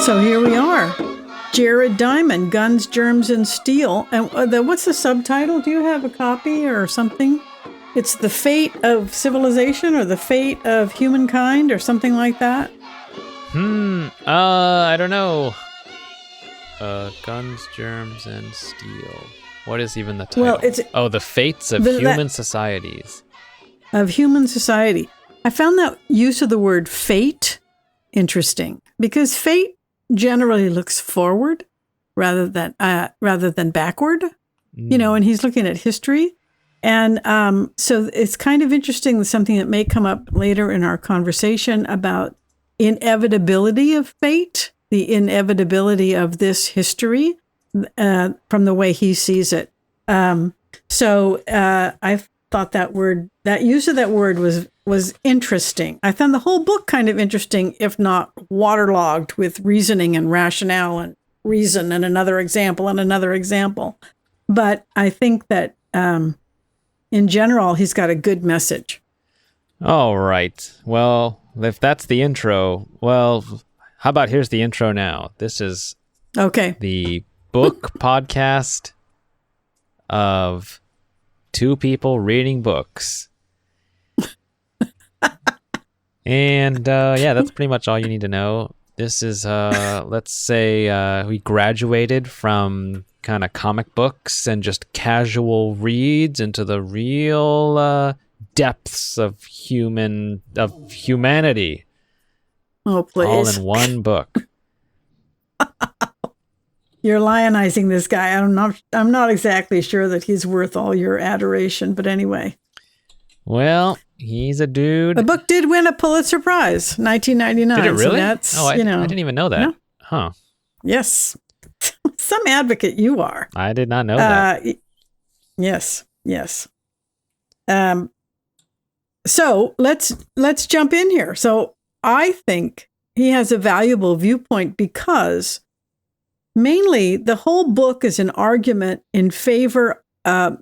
So here we are. Jared Diamond, Guns, Germs, and Steel. And what's the subtitle? Do you have a copy or something? It's The Fate of Civilization or The Fate of Humankind or something like that. I don't know. Guns, Germs, and Steel. What is even the title? Well, The Fates of Human Societies. Of human society. I found that use of the word fate interesting because fate generally looks forward rather than backward, and he's looking at history. And so it's kind of interesting, something that may come up later in our conversation about inevitability of fate, the inevitability of this history from the way he sees it. So I thought that use of that word was interesting. I found the whole book kind of interesting, if not waterlogged with reasoning and rationale and reason and another example and another example. But I think that in general, he's got a good message. All right. Well, if that's the intro, how about here's the intro now. This is the book podcast of two people reading books. And that's pretty much all you need to know. This is, let's say we graduated from kind of comic books and just casual reads into the real depths of humanity. Oh, please. All in one book. You're lionizing this guy. I'm not exactly sure that he's worth all your adoration, but anyway. Well, he's a dude. The book did win a Pulitzer Prize, 1999. Did it really? So that's, I didn't even know that. No? Huh. Yes. Some advocate you are. I did not know that. Yes. So let's jump in here. So I think he has a valuable viewpoint because mainly the whole book is an argument in favor of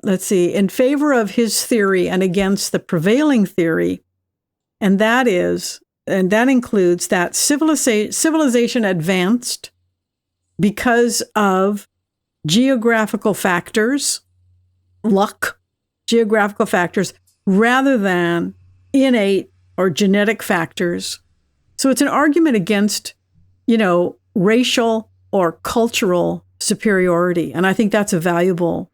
his theory and against the prevailing theory. And that includes that civilization advanced because of geographical factors, geographical factors, rather than innate or genetic factors. So it's an argument against, racial or cultural superiority. And I think that's a valuable,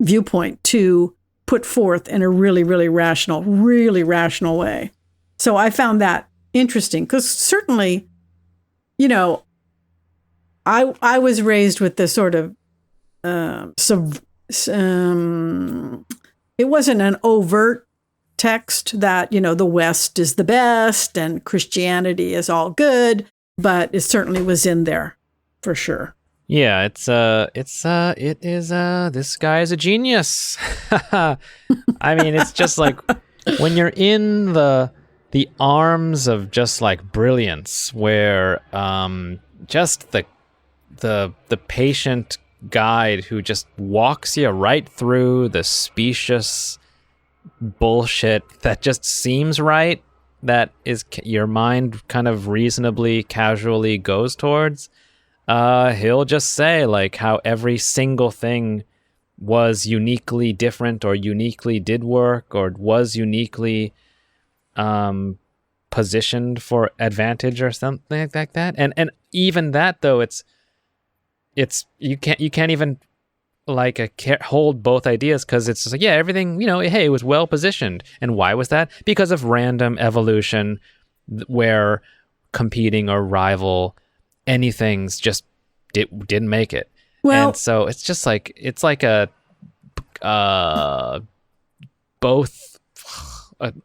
viewpoint to put forth in a really, really rational way. So I found that interesting because certainly, I was raised with this sort of, it wasn't an overt text that, the West is the best and Christianity is all good, but it certainly was in there for sure. Yeah, it is, this guy is a genius. I mean, it's just like when you're in the arms of just like brilliance where, just the patient guide who just walks you right through the specious bullshit that just seems right, that is your mind kind of reasonably casually goes towards, he'll just say like how every single thing was uniquely different or uniquely did work or was uniquely positioned for advantage or something like that. And even that though, it's you can't even hold both ideas because it's just like, yeah, everything, hey, it was well positioned. And why was that? Because of random evolution where competing or rival anything's just didn't make it. Well, and so it's just like, it's like a both what,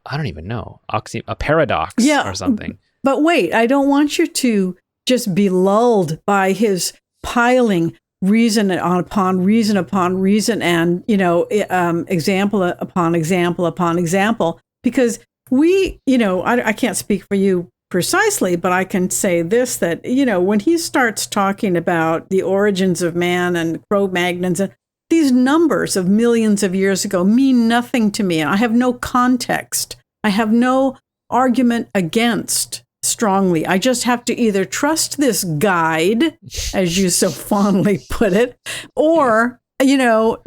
I don't even know, a paradox or something. But wait, I don't want you to just be lulled by his piling reason upon reason upon reason and, example upon example upon example, because I can't speak for you precisely, but I can say this, that, when he starts talking about the origins of man and Cro-Magnons, and these numbers of millions of years ago mean nothing to me. I have no context. I have no argument against strongly. I just have to either trust this guide, as you so fondly put it, or,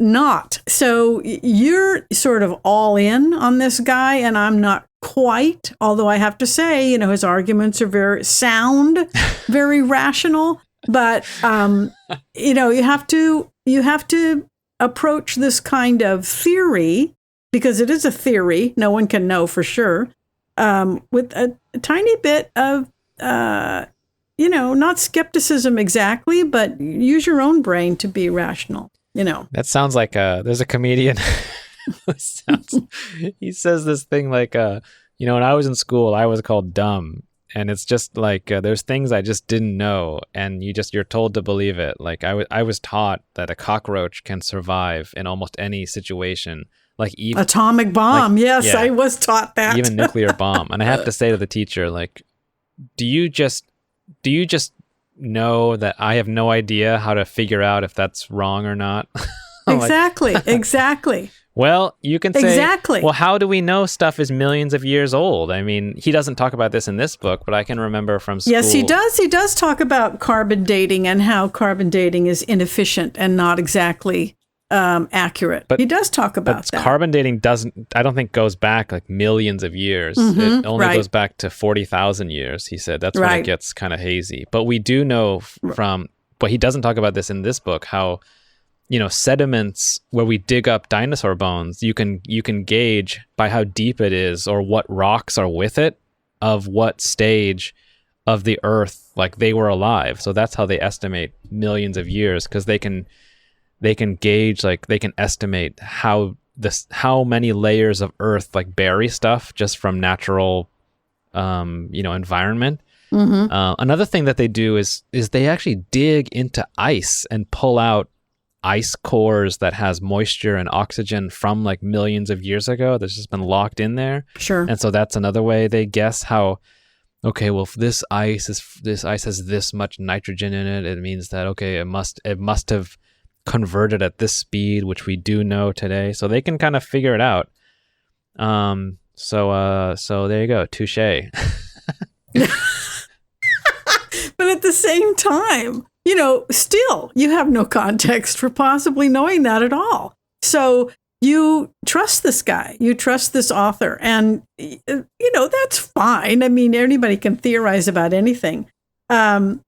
not. So you're sort of all in on this guy, and I'm not quite, although I have to say, his arguments are very sound, very rational, but, you have to approach this kind of theory, because it is a theory, no one can know for sure, with a tiny bit of, not skepticism exactly, but use your own brain to be rational, That sounds like there's a comedian. He says this thing like, when I was in school, I was called dumb. And it's just like, there's things I just didn't know. And you're told to believe it. Like I was taught that a cockroach can survive in almost any situation. Like even atomic bomb. Yes, I was taught that. Even nuclear bomb. And I have to say to the teacher, like, do you just know that I have no idea how to figure out if that's wrong or not? Exactly. Well, you can say, exactly. Well, how do we know stuff is millions of years old? I mean, he doesn't talk about this in this book, but I can remember from school. Yes, he does. He does talk about carbon dating and how carbon dating is inefficient and not exactly accurate. But he does talk about that. Carbon dating I don't think goes back like millions of years. It only goes back to 40,000 years, he said. That's when it gets kind of hazy. But we do know but he doesn't talk about this in this book, how sediments where we dig up dinosaur bones, you can gauge by how deep it is or what rocks are with it of what stage of the earth like they were alive. So that's how they estimate millions of years, because they can gauge, like they can estimate how many layers of earth like bury stuff just from natural environment. Another thing that they do is they actually dig into ice and pull out ice cores that has moisture and oxygen from like millions of years ago that's just been locked in there. Sure. And so that's another way they guess how, okay, well, if this ice has this much nitrogen in it, it means that, okay, it must have converted at this speed, which we do know today. So they can kind of figure it out. So there you go. Touché. But at the same time, still you have no context for possibly knowing that at all. So you trust this guy, you trust this author, and, that's fine. I mean, anybody can theorize about anything. But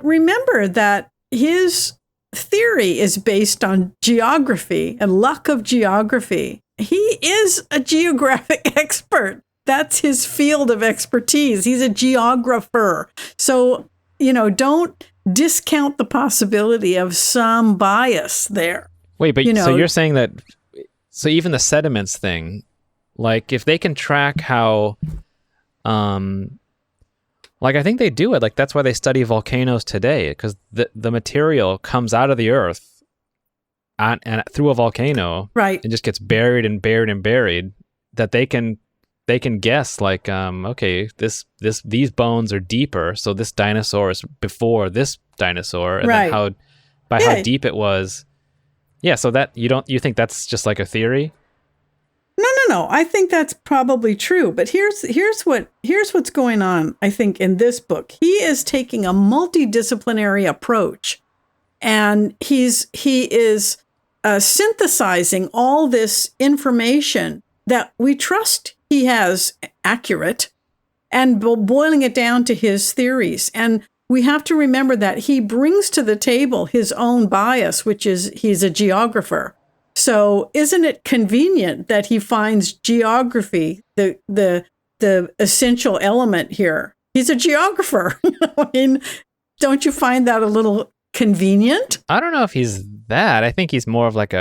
remember that his theory is based on geography and luck of geography. He is a geographic expert. That's his field of expertise. He's a geographer. So, don't discount the possibility of some bias there. Wait, but so you're saying that, so even the sediments thing, like if they can track how, like I think they do it, like that's why they study volcanoes today, because the material comes out of the earth and through a volcano, right? It just gets buried and buried and buried, that they can guess like, okay, these bones are deeper, so this dinosaur is before this dinosaur, and then how deep it was. Yeah, so that you think that's just like a theory? No. I think that's probably true. But here's what's going on, I think, in this book. He is taking a multidisciplinary approach, and he is synthesizing all this information that we trust he has accurate, and boiling it down to his theories. And we have to remember that he brings to the table his own bias, which is he's a geographer. So isn't it convenient that he finds geography the essential element here? He's a geographer. I mean, don't you find that a little convenient? I don't know if he's that. I think he's more of like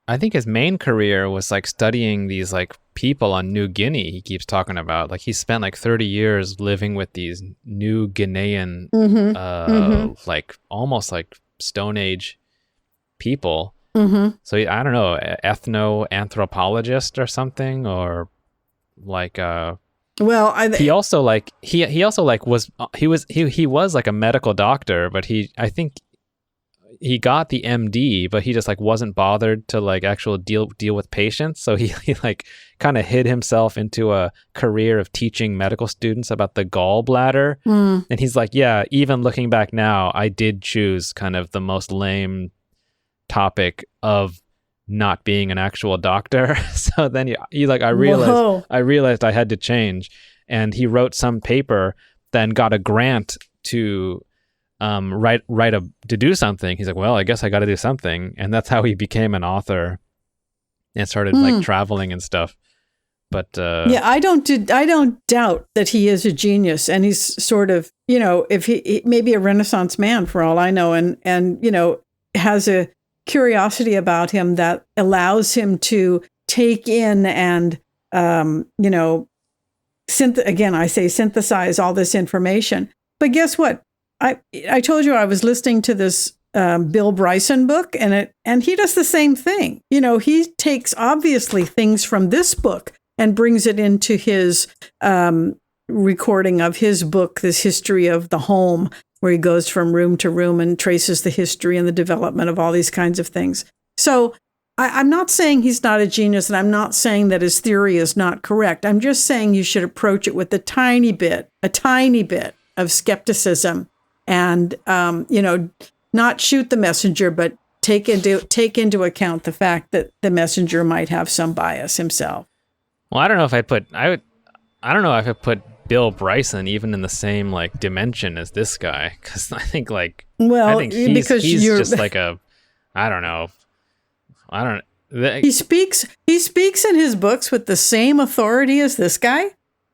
I think his main career was like studying these like people on New Guinea. He keeps talking about, like, he spent like 30 years living with these New Guinean, like almost like Stone Age people. So I don't know, ethno-anthropologist or something, or like he also like was like a medical doctor, but I think he got the MD, but he just like wasn't bothered to like actually deal with patients. So he like kind of hid himself into a career of teaching medical students about the gallbladder. And he's like, yeah, even looking back now, I did choose kind of the most lame topic of not being an actual doctor. So then he like, I realized I had to change. And he wrote some paper, then got a grant to to do something. He's like, well, I guess I got to do something, and that's how he became an author and started like traveling and stuff. But yeah, I don't doubt that he is a genius, and he's sort of, if he may be a Renaissance man for all I know, and has a curiosity about him that allows him to take in and synthesize all this information. But guess what? I told you I was listening to this Bill Bryson book, and he does the same thing. He takes obviously things from this book and brings it into his recording of his book, this history of the home, where he goes from room to room and traces the history and the development of all these kinds of things. So I'm not saying he's not a genius, and I'm not saying that his theory is not correct. I'm just saying you should approach it with a tiny bit of skepticism. And, not shoot the messenger, but take into account the fact that the messenger might have some bias himself. Well, I don't know if I don't know if I put Bill Bryson even in the same like dimension as this guy, because I think he's just like I don't know. He speaks in his books with the same authority as this guy,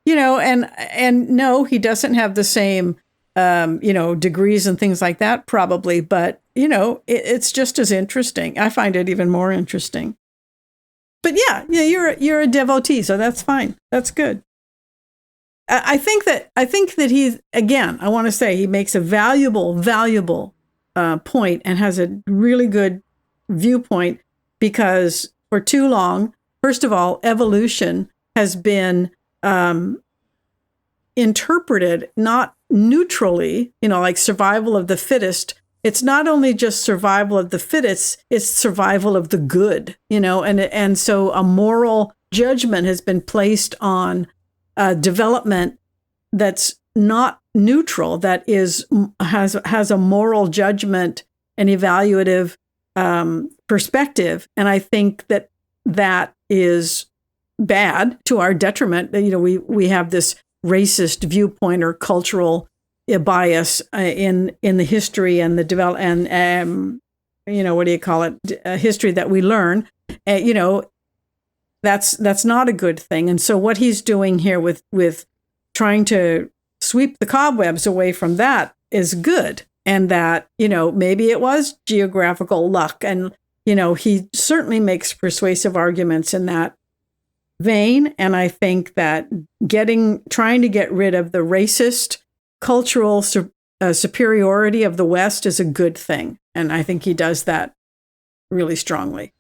and no, he doesn't have the same degrees and things like that, probably. But, it's just as interesting. I find it even more interesting. But yeah, you're a devotee, so that's fine. That's good. I think that he's, again, I want to say he makes a valuable point and has a really good viewpoint, because for too long, first of all, evolution has been interpreted not neutrally, like survival of the fittest. It's not only just survival of the fittest, it's survival of the good, and so a moral judgment has been placed on development that's not neutral, that has a moral judgment and evaluative perspective. And I think that is bad, to our detriment. We have this racist viewpoint or cultural bias in the history and the develop and history that we learn. That's not a good thing. And so what he's doing here with trying to sweep the cobwebs away from that is good. And that, maybe it was geographical luck. And, he certainly makes persuasive arguments in that vein. And I think that trying to get rid of the racist cultural superiority of the West is a good thing. And I think he does that really strongly.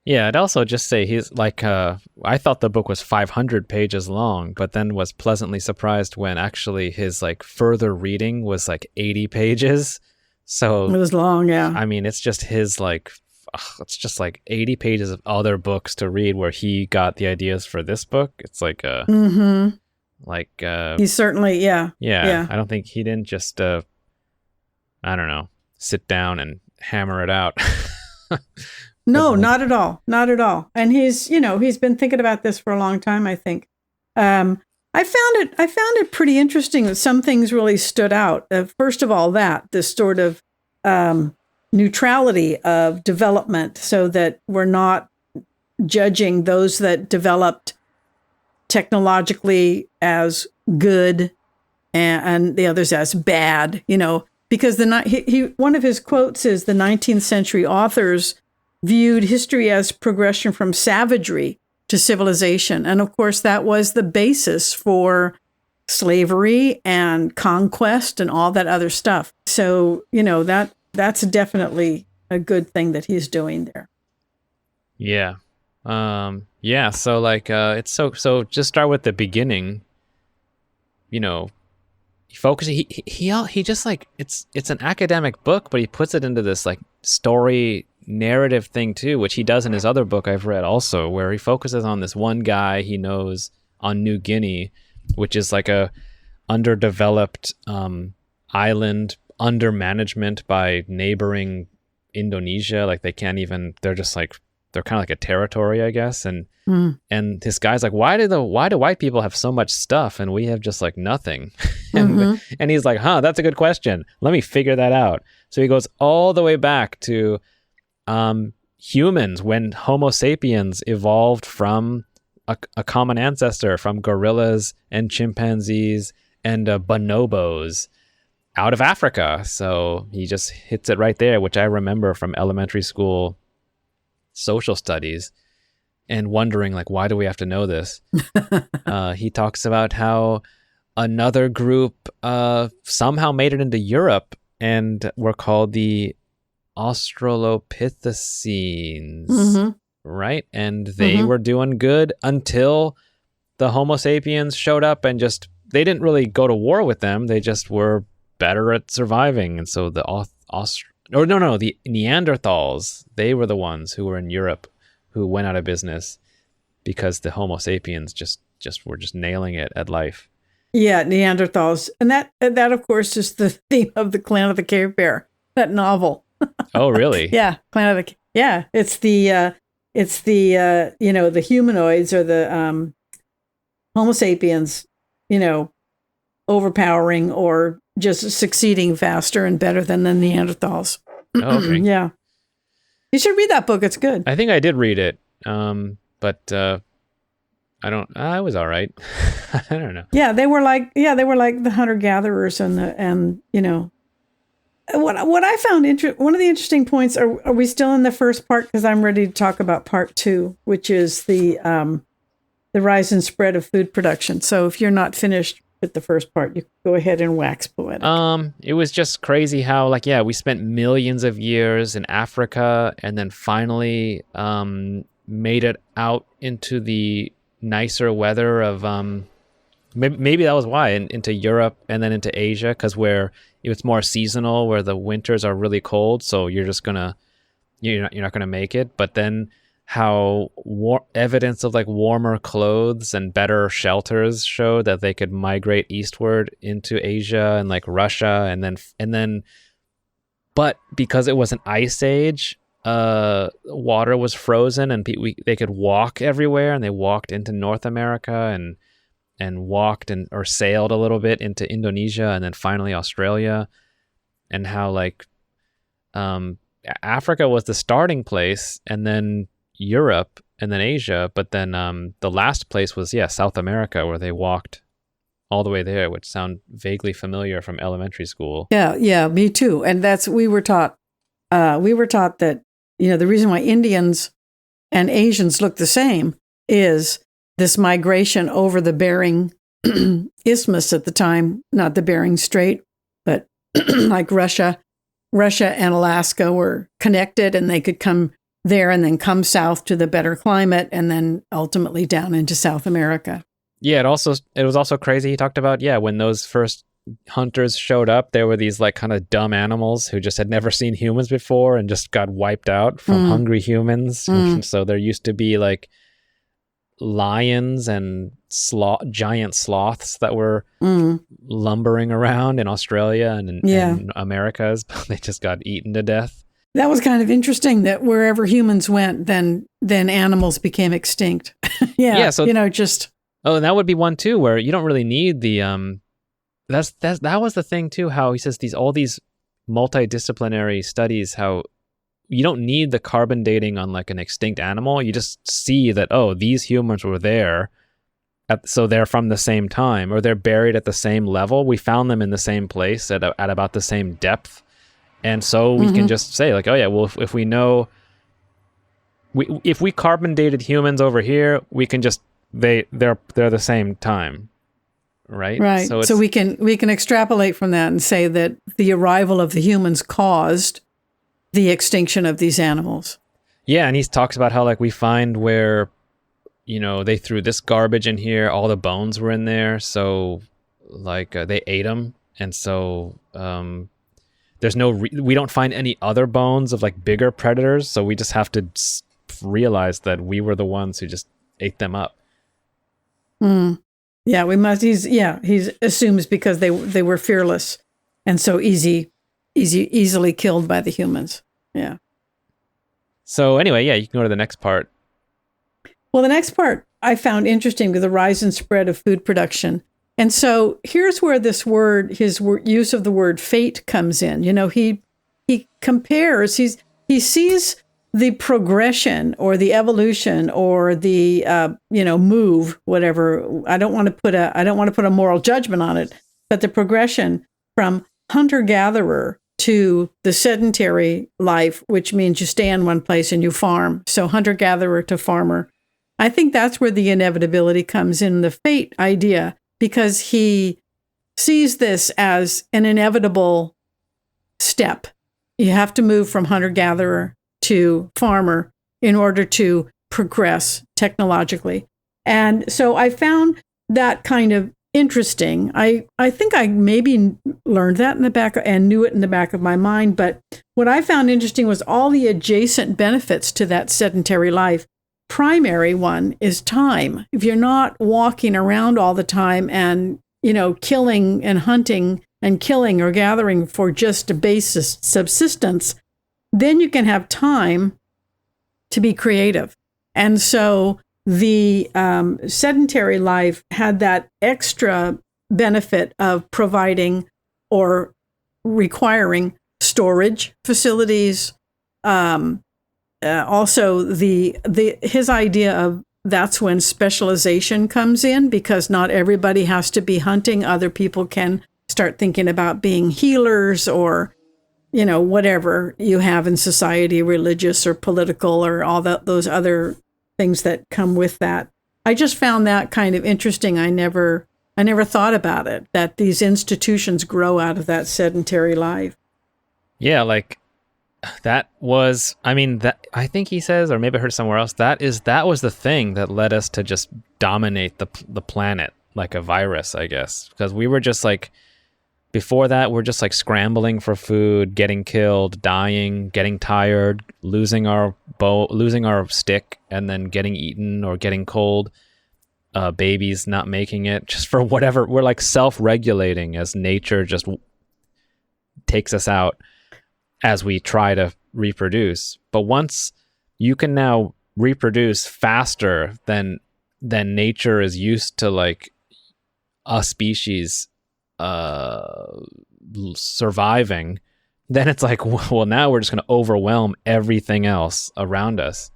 Yeah, I'd also just say he's like, I thought the book was 500 pages long, but then was pleasantly surprised when actually his like further reading was like 80 pages. So it was long, yeah. I mean, it's just his like, it's just like 80 pages of other books to read where he got the ideas for this book. It's like he certainly, yeah. I don't think he didn't just, I don't know, sit down and hammer it out. No, not at all. Not at all. And he's been thinking about this for a long time, I think. I found it pretty interesting that some things really stood out. First of all, this sort of neutrality of development, so that we're not judging those that developed technologically as good and the others as bad, because one of his quotes is the 19th century authors viewed history as progression from savagery to civilization. And of course, that was the basis for slavery and conquest and all that other stuff. So, that's definitely a good thing that he's doing there. Yeah. Yeah. So like, it's so just start with the beginning, he focuses, he just like, it's an academic book, but he puts it into this like story narrative thing too, which he does in his other book I've read also, where he focuses on this one guy he knows on New Guinea, which is like a underdeveloped island under management by neighboring Indonesia. Like they can't even, they're just like, they're kind of like a territory, I guess. And this guy's like, why do white people have so much stuff and we have just like nothing? And he's like, that's a good question. Let me figure that out. So he goes all the way back to humans, when Homo sapiens evolved from a common ancestor, from gorillas and chimpanzees and bonobos out of Africa. So he just hits it right there, which I remember from elementary school social studies and wondering, like, why do we have to know this? He talks about how another group somehow made it into Europe and were called the Australopithecines, right? And they were doing good until the Homo sapiens showed up and just, they didn't really go to war with them. They just were better at surviving. And so the the Neanderthals, they were the ones who were in Europe who went out of business because the Homo sapiens just were just nailing it at life. Yeah, Neanderthals. And that of course is the theme of the Clan of the Cave Bear, that novel. Oh, really? Yeah, Clan of the it's the the humanoids or the Homo sapiens, overpowering or just succeeding faster and better than the Neanderthals. Oh, okay. Yeah. You should read that book. It's good. I think I did read it. But I was all right. I don't know. Yeah, they were like the hunter-gatherers and what I found one of the interesting points, are we still in the first part? Because I'm ready to talk about part 2, which is the rise and spread of food production. So if you're not finished with the first part, you go ahead and wax poetic. It was just crazy how, like, we spent millions of years in Africa and then finally made it out into the nicer weather of maybe that was why, into Europe and then into Asia, because where it's more seasonal, where the winters are really cold, so you're not gonna make it. But then how evidence of like warmer clothes and better shelters showed that they could migrate eastward into Asia and like Russia, and then but because it was an ice age, water was frozen and they could walk everywhere, and they walked into North America and walked or sailed a little bit into Indonesia and then finally Australia, and how like Africa was the starting place, and then Europe, and then Asia, but then the last place was South America, where they walked all the way there, which sound vaguely familiar from elementary school. Yeah, me too. And we were taught that the reason why Indians and Asians look the same is this migration over the Bering Isthmus at the time, not the Bering Strait, but like Russia and Alaska were connected, and they could come there and then come south to the better climate, and then ultimately down into South America. Yeah, it was also crazy. He talked about, when those first hunters showed up, there were these like kind of dumb animals who just had never seen humans before and just got wiped out from hungry humans. So there used to be like lions and giant sloths that were lumbering around in Australia and in Americas, but they just got eaten to death. That was kind of interesting that wherever humans went, then animals became extinct. So just... Oh, and that would be one too, where you don't really need the that was the thing too, how he says all these multidisciplinary studies, how you don't need the carbon dating on like an extinct animal. You just see that, these humans were there, so they're from the same time, or they're buried at the same level. We found them in the same place at about the same depth. And so we can just say like, if we know, if we carbon dated humans over here, we can just, they're the same time. Right. Right. So we can extrapolate from that and say that the arrival of the humans caused the extinction of these animals. Yeah. And he talks about how like we find where, they threw this garbage in here, all the bones were in there. So like they ate them. And so we don't find any other bones of like bigger predators, so we just have to realize that we were the ones who just ate them up. Yeah, we must. He assumes because they were fearless and so easily killed by the humans. Yeah. So anyway, yeah, you can go to the next part. Well, the next part I found interesting with the rise and spread of food production. And so here's where his use of the word fate comes in. You know, he compares, he sees the progression or the evolution or the, move, whatever. I don't want to put a moral judgment on it, but the progression from hunter-gatherer to the sedentary life, which means you stay in one place and you farm. So hunter-gatherer to farmer. I think that's where the inevitability comes in, the fate idea, because he sees this as an inevitable step. You have to move from hunter-gatherer to farmer in order to progress technologically. And so I found that kind of interesting. I think I maybe learned that in the back and knew it in the back of my mind. But what I found interesting was all the adjacent benefits to that sedentary life. Primary one is time. If you're not walking around all the time and, killing and hunting and killing or gathering for just a basis subsistence, then you can have time to be creative. And so the sedentary life had that extra benefit of providing or requiring storage facilities. Also, his idea of that's when specialization comes in, because not everybody has to be hunting. Other people can start thinking about being healers or, whatever you have in society, religious or political or all those other things that come with that. I just found that kind of interesting. I never thought about it, that these institutions grow out of that sedentary life. Yeah, like that was, I think he says, or maybe I heard it somewhere else, that was the thing that led us to just dominate the planet like a virus, I guess. Because we were just like, before that, we're just like scrambling for food, getting killed, dying, getting tired, losing our stick, and then getting eaten or getting cold. Babies not making it, just for whatever. We're like self-regulating as nature just takes us out as we try to reproduce. But once you can now reproduce faster than nature is used to, like a species surviving, then it's like, well, now we're just going to overwhelm everything else around us.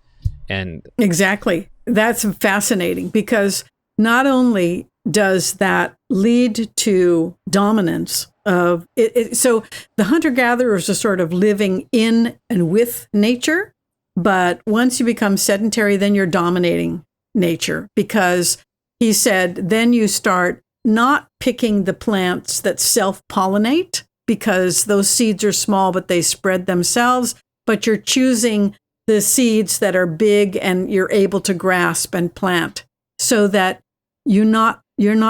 And exactly, that's fascinating, because not only does that lead to dominance of it, so the hunter-gatherers are sort of living in and with nature, but once you become sedentary, then you're dominating nature, because he said then you start not picking the plants that self-pollinate, because those seeds are small but they spread themselves, but you're choosing the seeds that are big and you're able to grasp and plant, so that you're not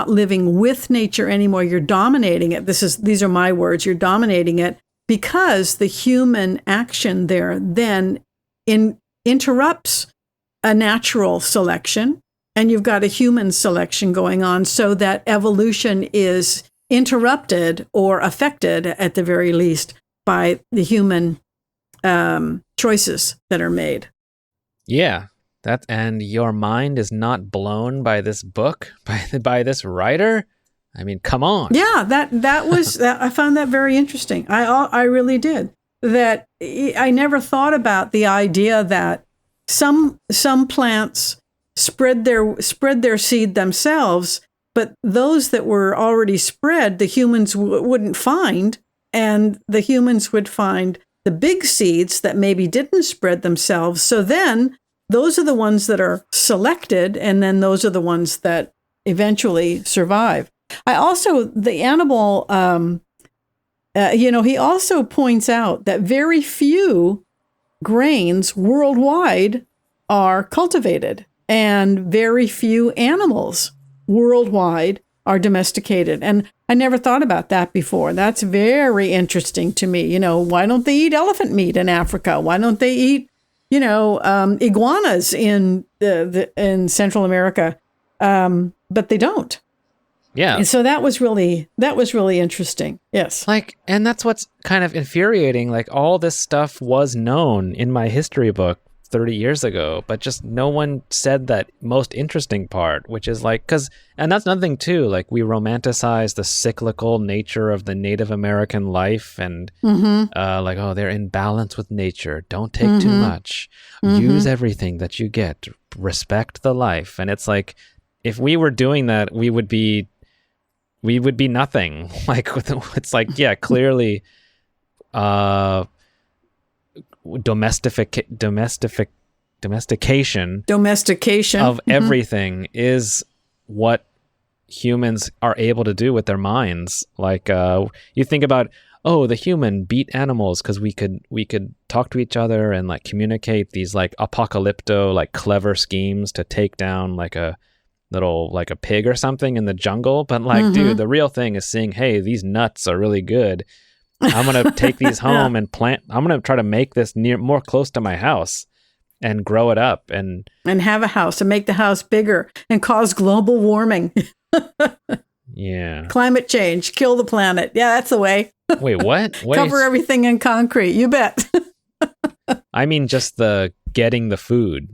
living with nature anymore. You're dominating it. These are my words. You're dominating it, because the human action there then interrupts a natural selection, and you've got a human selection going on, so that evolution is interrupted or affected at the very least by the human choices that are made. Yeah, and your mind is not blown by this book, by this writer. I mean, come on. Yeah, that was I found that very interesting. I really did. That I never thought about the idea that some plants spread their seed themselves, but those that were already spread, the humans wouldn't find, and the humans would find the big seeds that maybe didn't spread themselves. So then those are the ones that are selected, and then those are the ones that eventually survive. The animal, he also points out that very few grains worldwide are cultivated, and very few animals worldwide are domesticated. And I never thought about that before. That's very interesting to me. You know, why don't they eat elephant meat in Africa? Why don't they eat, iguanas in in Central America? But they don't. Yeah. And so that was really interesting. Yes. Like, and that's what's kind of infuriating. Like, all this stuff was known in my history book 30 years ago, but just no one said that most interesting part, which is like, and that's another thing too, like we romanticize the cyclical nature of the Native American life and like, oh, they're in balance with nature. Don't take too much. Use everything that you get. Respect the life. And it's like, if we were doing that, we would be nothing. Like, it's like, yeah, clearly, domestication of everything is what humans are able to do with their minds. Like, you think about, the human beat animals because we could talk to each other and like communicate these like apocalypto, like clever schemes to take down like a little, like a pig or something in the jungle. But like, dude, the real thing is seeing, hey, these nuts are really good. I'm going to take these home and plant. I'm going to try to make this more close to my house and grow it up and have a house and make the house bigger and cause global warming. Yeah. Climate change, kill the planet. Yeah, that's the way. Wait, what? Cover everything in concrete. You bet. I mean, just the getting the food,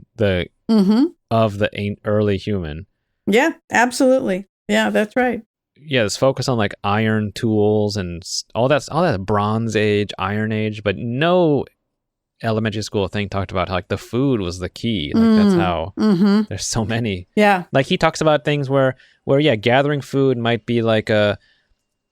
of the early human. Yeah, absolutely. Yeah, that's right. Yeah, this focus on like iron tools and all that Bronze Age, Iron Age, but no elementary school thing talked about how like the food was the key. Like that's how there's so many. Yeah. Like he talks about things where yeah, gathering food might be like a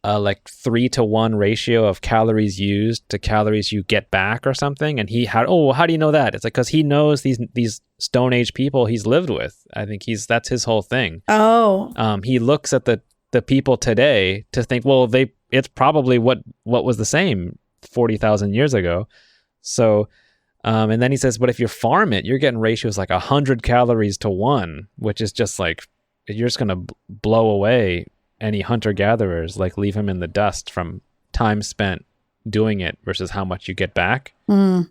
like 3-to-1 ratio of calories used to calories you get back or something. And how do you know that? It's like, cause he knows these Stone Age people he's lived with. I think that's his whole thing. Oh. He looks at the people today to think, well, it's probably what was the same 40,000 years ago. So, and then he says, but if you farm it, you're getting ratios like 100 calories to 1, which is just like, you're just going to blow away any hunter-gatherers, like leave him in the dust from time spent doing it versus how much you get back. Yeah,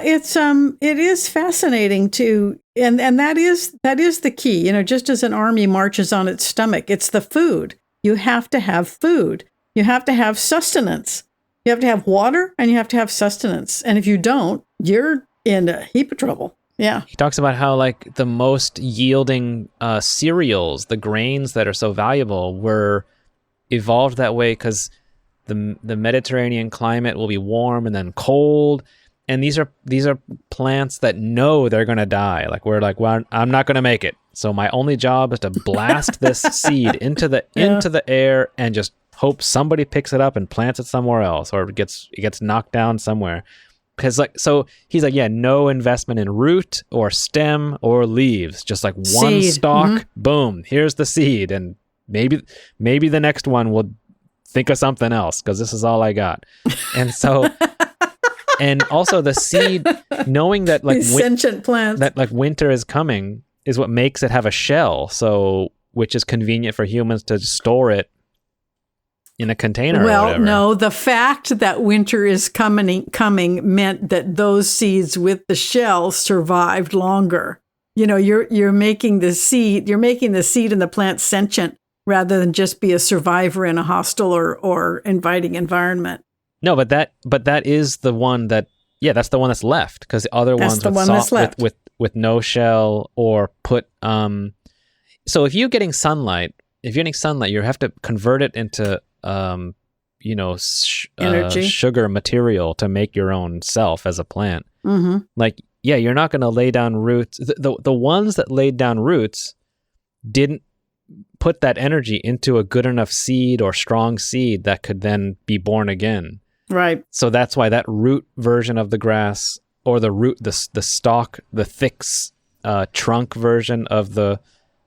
it is fascinating to, and that is the key. You know, just as an army marches on its stomach, it's the food. You have to have food. You have to have sustenance. You have to have water, and you have to have sustenance. And if you don't, you're in a heap of trouble. Yeah. He talks about how like the most yielding cereals, the grains that are so valuable, were evolved that way because the Mediterranean climate will be warm and then cold. And these are plants that know they're going to die. Like we're like, well, I'm not going to make it. So my only job is to blast this seed into the air and just hope somebody picks it up and plants it somewhere else, or it gets knocked down somewhere. Because like, so he's like, yeah, no investment in root or stem or leaves, just like one seed. stalk, boom, here's the seed. And maybe the next one will think of something else because this is all I got. And so, and also the seed, knowing that like sentient plants, that like winter is coming is what makes it have a shell. So, which is convenient for humans to store it in a container. Well, or whatever. No, the fact that winter is coming meant that those seeds with the shell survived longer. You know, you're making the seed in the plant sentient rather than just be a survivor in a hostile or inviting environment. No, but that is the one that, yeah, that's the one that's left, because the other ones with no shell or put so if you're getting sunlight, you have to convert it into sugar material to make your own self as a plant. Mm-hmm. Like, yeah, you're not going to lay down roots. The ones that laid down roots didn't put that energy into a good enough seed or strong seed that could then be born again. Right. So that's why that root version of the grass, or the root, the stalk, the thick trunk version of the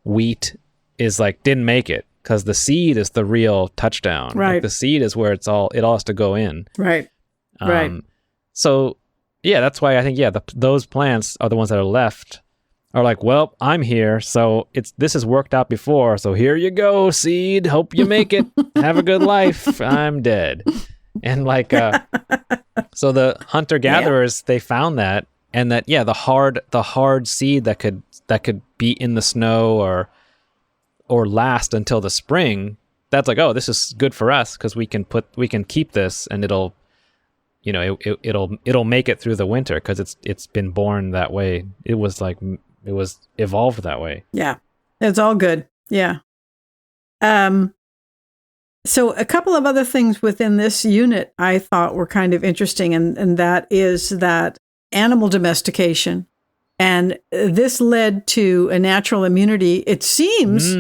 wheat is like, didn't make it. Because the seed is the real touchdown. Right. Like the seed is where it all has to go in. Right. Right. So, yeah, that's why I think, those plants are the ones that are left. are like, well, I'm here, so this has worked out before, so here you go, seed. Hope you make it. Have a good life. I'm dead. And like, so the hunter gatherers, they found that, and that the hard seed that could be in the snow or last until the spring. That's like, oh, this is good for us because we can keep this, and it'll make it through the winter because it's been born that way. It was evolved that way. Yeah, it's all good. Yeah. So a couple of other things within this unit I thought were kind of interesting, and that is that animal domestication. And this led to a natural immunity. It seems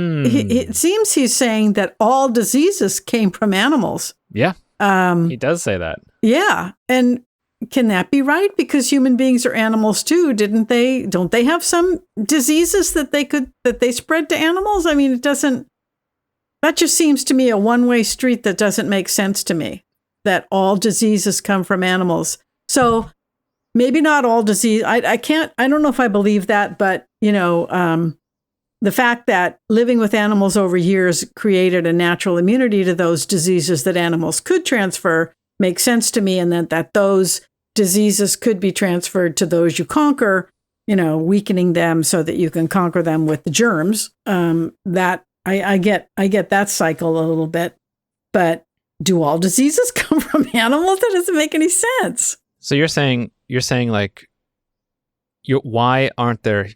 he's saying that all diseases came from animals. Yeah, he does say that. Yeah, and can that be right? Because human beings are animals too, didn't they? Don't they have some diseases that they spread to animals? I mean, that just seems to me a one-way street that doesn't make sense to me. That all diseases come from animals. So maybe not all disease. I don't know if I believe that, but the fact that living with animals over years created a natural immunity to those diseases that animals could transfer makes sense to me, and that those diseases could be transferred to those you conquer, weakening them so that you can conquer them with the germs. That I get that cycle a little bit, but do all diseases come from animals? That doesn't make any sense. So you're saying like, why aren't there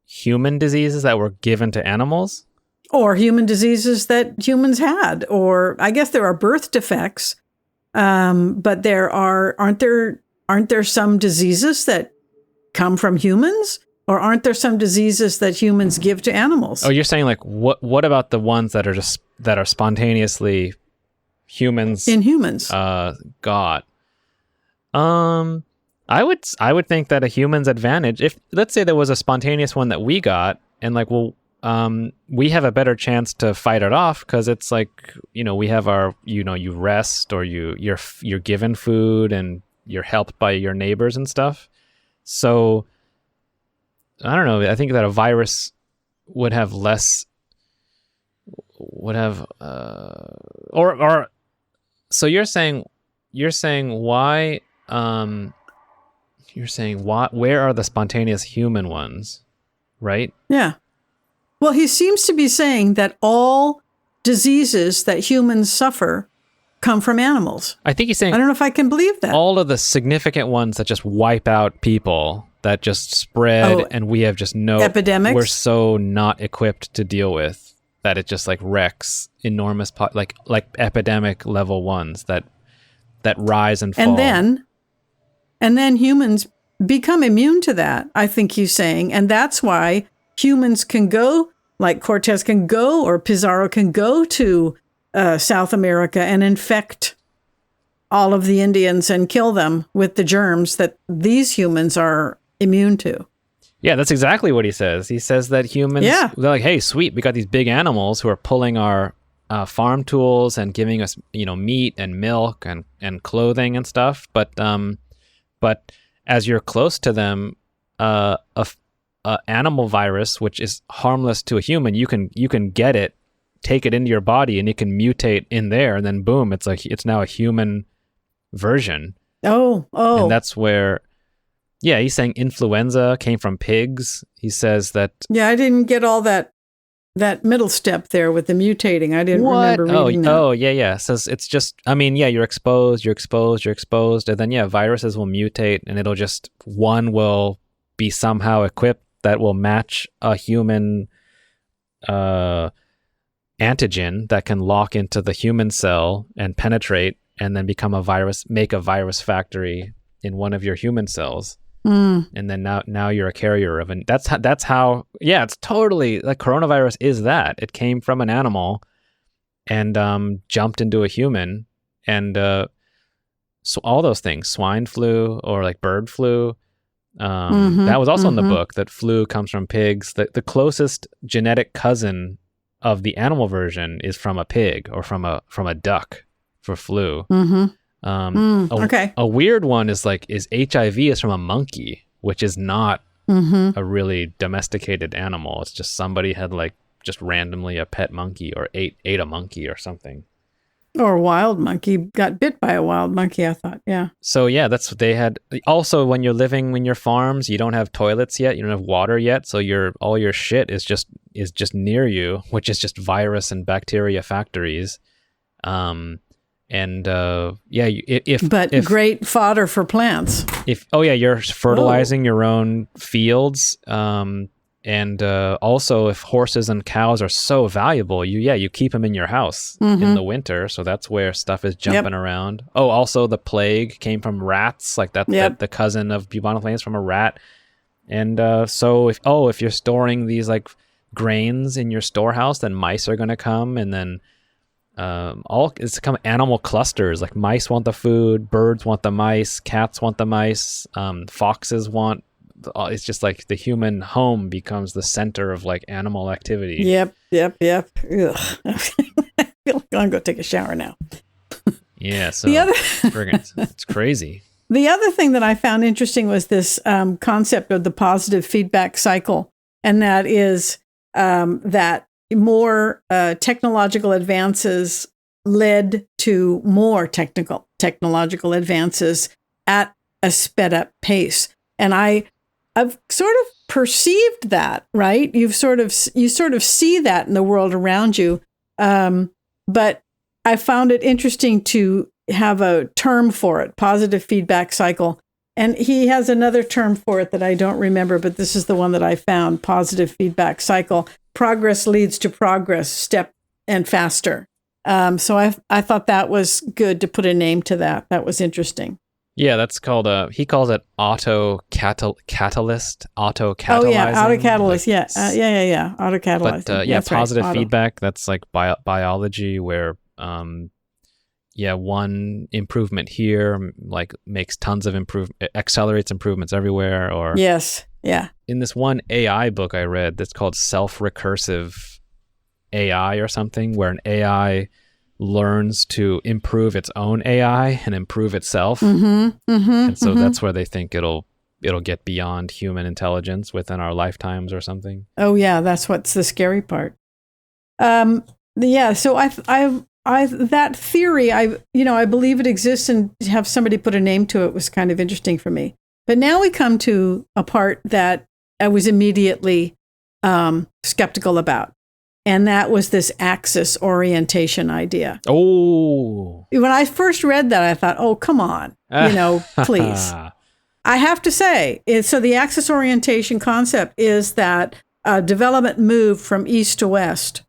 human diseases that were given to animals? Or human diseases that humans had? Or I guess there are birth defects, but aren't there some diseases that come from humans? Or aren't there some diseases that humans give to animals? Oh, you're saying like, what about the ones that are spontaneously humans? In humans. Got. I would think that a human's advantage, if let's say there was a spontaneous one that we got, and like, well, we have a better chance to fight it off because it's like, we have our, you rest, or you're given food and you're helped by your neighbors and stuff. So I don't know. I think that a virus would have less, or so you're saying why, where are the spontaneous human ones, right? Yeah. Well, he seems to be saying that all diseases that humans suffer come from animals. I think he's saying, I don't know if I can believe that. All of the significant ones that just wipe out people, that just spread, and we have just epidemics. We're so not equipped to deal with that it just like wrecks enormous like epidemic level ones that rise and fall. And then humans become immune to that, I think he's saying. And that's why humans can go, like Cortez can go, or Pizarro can go to South America and infect all of the Indians and kill them with the germs that these humans are immune to. Yeah, that's exactly what he says. He says that humans, they're like, hey, sweet, we got these big animals who are pulling our farm tools and giving us, meat and milk and clothing and stuff. But as you're close to them, a animal virus, which is harmless to a human, you can get it, take it into your body, and it can mutate in there, and then boom, it's now a human version. Oh. And that's where, he's saying influenza came from pigs. He says that. Yeah, I didn't get all that middle step there with the mutating. I didn't remember reading that. Oh, yeah. So it's just, you're exposed, and then viruses will mutate, and it'll just, one will be somehow equipped that will match a human antigen that can lock into the human cell and penetrate, and then become a virus, make a virus factory in one of your human cells. And then now you're a carrier of an. That's how. Yeah, it's totally like coronavirus is that it came from an animal, and jumped into a human, and so all those things, swine flu or like bird flu. That was also in the book, that flu comes from pigs. The closest genetic cousin of the animal version is from a pig or from a duck for flu. Okay. A weird one is HIV is from a monkey, which is not a really domesticated animal. It's just somebody had like just randomly a pet monkey or ate a monkey or something. Or a wild monkey, got bit by a wild monkey, I thought. Yeah. So yeah, that's what they had. Also, when you're living in your farms, you don't have toilets yet, you don't have water yet, so all your shit is just near you, which is just virus and bacteria factories. If great fodder for plants. You're fertilizing your own fields. And also, if horses and cows are so valuable, you keep them in your house in the winter. So that's where stuff is jumping around. Oh, also the plague came from rats, like that the cousin of bubonic plague is from a rat. And so if you're storing these like grains in your storehouse, then mice are going to come, and then it's come animal clusters. Like mice want the food, birds want the mice, cats want the mice, foxes want. It's just like the human home becomes the center of like animal activity. Yep. Ugh. I feel like I'm gonna go take a shower now. Yeah. So it's crazy. The other thing that I found interesting was this concept of the positive feedback cycle, and that is that more technological advances led to more technological advances at a sped up pace, and I've sort of perceived that, right? You sort of see that in the world around you. But I found it interesting to have a term for it, positive feedback cycle. And he has another term for it that I don't remember, but this is the one that I found, positive feedback cycle. Progress leads to progress, step and faster. So I thought that was good to put a name to that. That was interesting. Yeah, that's called he calls it auto-catalyst. Oh yeah, auto-catalyst. Like, yeah. Auto-catalyst. But positive feedback. That's like biology, where one improvement here like makes tons of accelerates improvements everywhere. Or yes, yeah. In this one AI book I read that's called Self-Recursive AI or something, where an AI learns to improve its own AI and improve itself. And so that's where they think it'll get beyond human intelligence within our lifetimes or something. Oh yeah, that's what's the scary part. So I that theory, I believe it exists, and to have somebody put a name to it was kind of interesting for me. But now we come to a part that I was immediately skeptical about. And that was this axis orientation idea. Oh. When I first read that, I thought, oh, come on, please. I have to say, so the axis orientation concept is that development moved from east to west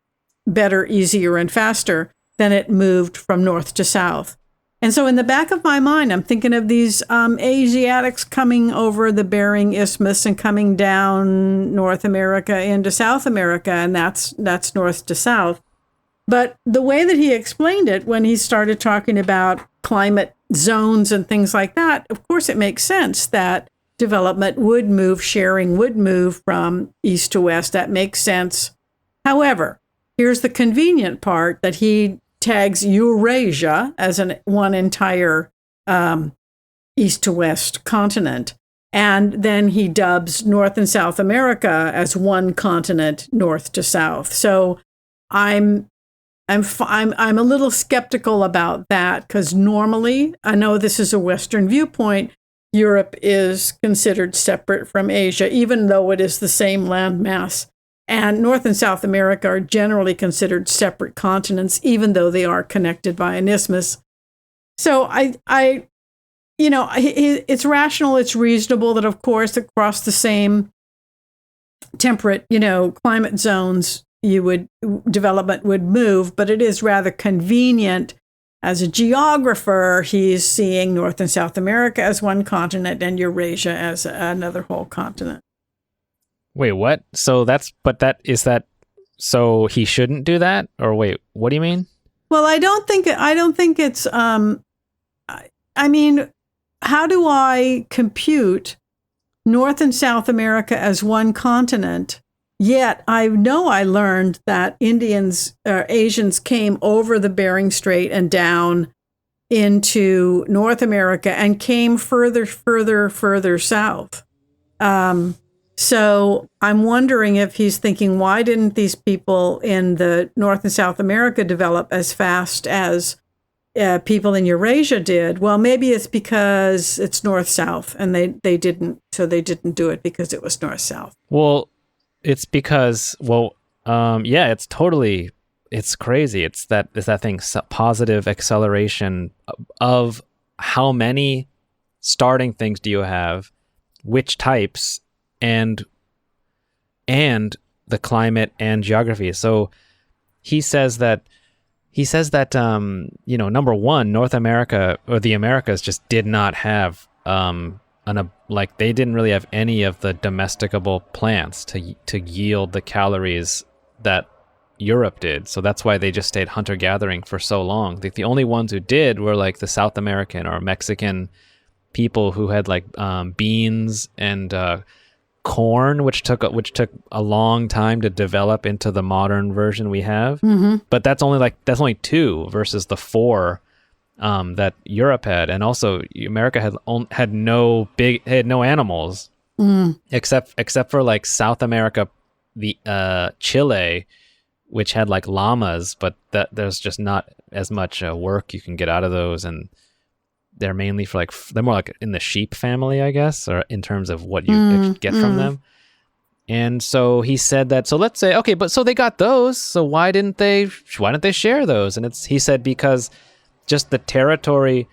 better, easier, and faster than it moved from north to south. And so in the back of my mind, I'm thinking of these Asiatics coming over the Bering Isthmus and coming down North America into South America, and that's north to south. But the way that he explained it, when he started talking about climate zones and things like that, of course it makes sense that development sharing would move from east to west. That makes sense. However, here's the convenient part, that he tags Eurasia as one entire east to west continent, and then he dubs North and South America as one continent, north to south. So I'm a little skeptical about that, because normally, I know this is a Western viewpoint, Europe is considered separate from Asia, even though it is the same landmass. And North and South America are generally considered separate continents, even though they are connected by an isthmus. So it's rational, it's reasonable that, of course, across the same temperate, climate zones, development would move, but it is rather convenient. As a geographer, he's seeing North and South America as one continent and Eurasia as another whole continent. Wait, what? So so he shouldn't do that? Or wait, what do you mean? Well, I don't think it's, how do I compute North and South America as one continent? Yet I know I learned that Asians came over the Bering Strait and down into North America and came further south. So I'm wondering if he's thinking, why didn't these people in the North and South America develop as fast as people in Eurasia did? Well, maybe it's because it's north-south, and they didn't do it because it was north-south. Well, it's because, it's crazy. It's that thing, positive acceleration of how many starting things do you have, which types, and the climate and geography. So he says that number one, North America or the Americas just did not have they didn't really have any of the domesticable plants to yield the calories that Europe did. So that's why they just stayed hunter-gathering for so long. The only ones who did were like the South American or Mexican people who had like beans and corn, which took a long time to develop into the modern version we have. Mm-hmm. But that's only 2 versus the 4 that Europe had, and also America had no animals except for like South America, the Chile, which had like llamas, but there's just not as much work you can get out of those, and they're mainly for they're more like in the sheep family, I guess, or in terms of what you get from them. And so he said that, so let's say, okay, but so they got those, so why didn't they share those? And he said because just the territory.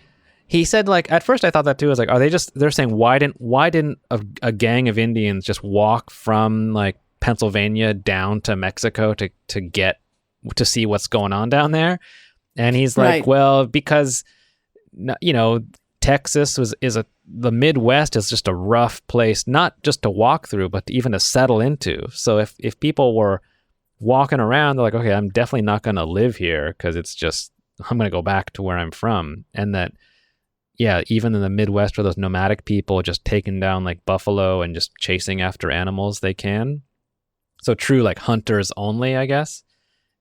He said, like, at first I thought that too. I was like, they're saying why didn't a gang of Indians just walk from like Pennsylvania down to Mexico to get to see what's going on down there? And he's like, right. Well, because Texas the Midwest is just a rough place, not just to walk through, but even to settle into. So if people were walking around, they're like, okay, I'm definitely not going to live here because I'm going to go back to where I'm from. And that, yeah, even in the Midwest where those nomadic people just taking down like buffalo and just chasing after animals they can. So true, like hunters only, I guess.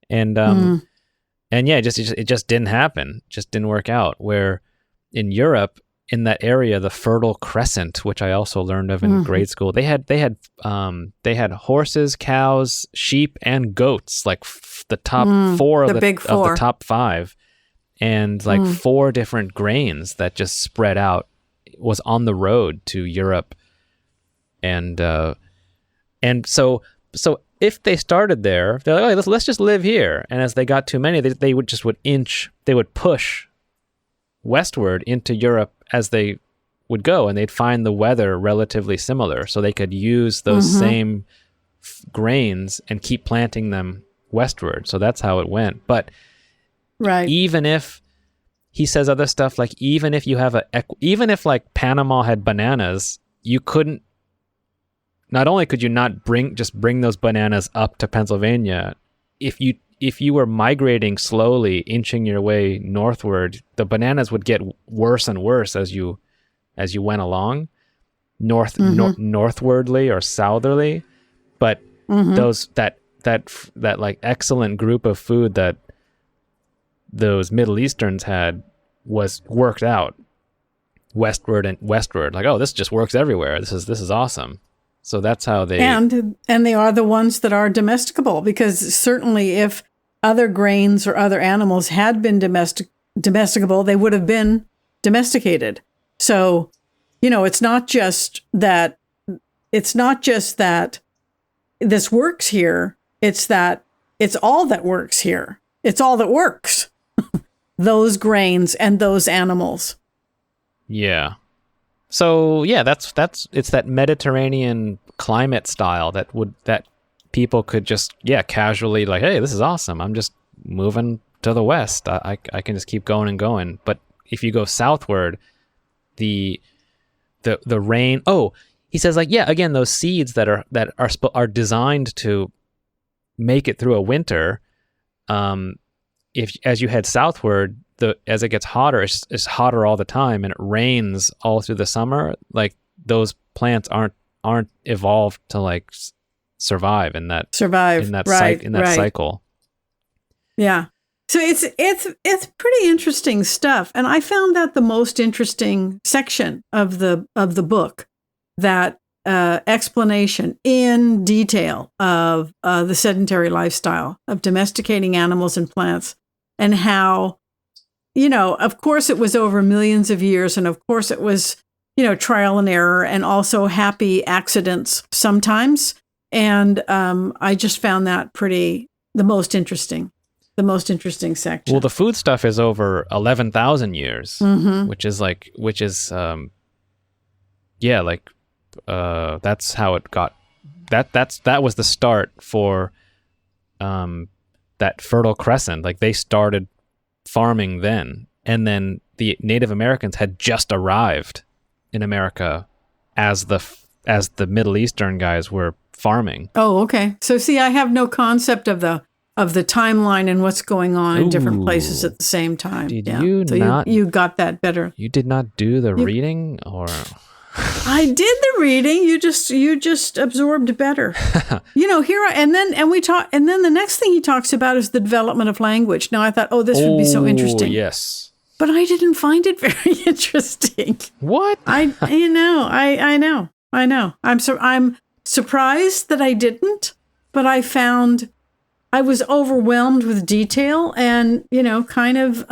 And yeah, it just didn't happen. Just didn't work out. Where in Europe, in that area, the Fertile Crescent, which I also learned of in grade school, they had horses, cows, sheep, and goats, like the top 4 of the top 5, and like 4 different grains that just spread out. Was on the road to Europe, and so if they started there, they're like, oh, let's just live here. And as they got too many, they would push westward into Europe as they would go, and they'd find the weather relatively similar, so they could use those same grains and keep planting them westward. So that's how it went. But right, even if he says other stuff, like even if like Panama had bananas, you couldn't. Not only could you not bring those bananas up to Pennsylvania, if you were migrating slowly, inching your way northward, the bananas would get worse and worse as you went along, northwardly or southerly. But that like excellent group of food that those Middle Easterns had was worked out westward. Like, oh, this just works everywhere. This is awesome. So that's how they and they are the ones that are domesticable, because certainly if other grains or other animals had been domesticable, they would have been domesticated. So, it's not just that this works here. It's that it's all that works here. It's all that works. Those grains and those animals. Yeah. So yeah, it's that Mediterranean climate style that people could just casually like, hey, this is awesome. I'm just moving to the west. I can just keep going and going. But if you go southward, the rain. Oh, he says like, yeah, again, those seeds that are designed to make it through a winter. If as you head southward, as it gets hotter, it's hotter all the time, and it rains all through the summer. Like those plants aren't evolved to like survive in that cycle. Yeah. So it's pretty interesting stuff, and I found that the most interesting section of the book, that explanation in detail of the sedentary lifestyle of domesticating animals and plants, and how, of course it was over millions of years, and of course it was, trial and error, and also happy accidents sometimes. And I just found that the most interesting section. Well, the food stuff is over 11,000 years, which is that's how it got. That was the start for that Fertile Crescent. Like, they started farming then, and then the Native Americans had just arrived in America as the Middle Eastern guys were farming. Oh, okay. So see, I have no concept of the timeline and what's going on in different places at the same time. You got that better. You did not do the reading, or I did the reading. You just absorbed better. And then the next thing he talks about is the development of language. Now I thought, this would be so interesting. Yes. But I didn't find it very interesting. What? I know. I'm surprised that I didn't, but I was overwhelmed with detail, and, kind of,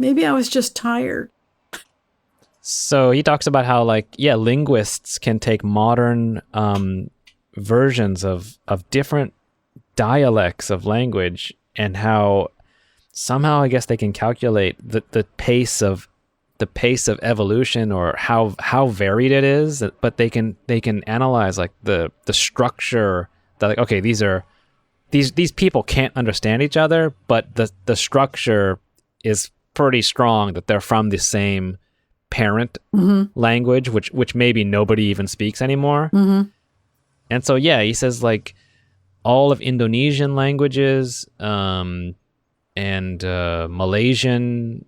maybe I was just tired. So he talks about how, linguists can take modern versions of different dialects of language, and how somehow I guess they can calculate the pace of evolution, or how varied it is, but they can analyze the structure. That okay, these people can't understand each other, but the structure is pretty strong, that they're from the same parent language, which maybe nobody even speaks anymore. And so he says all of Indonesian languages and Malaysian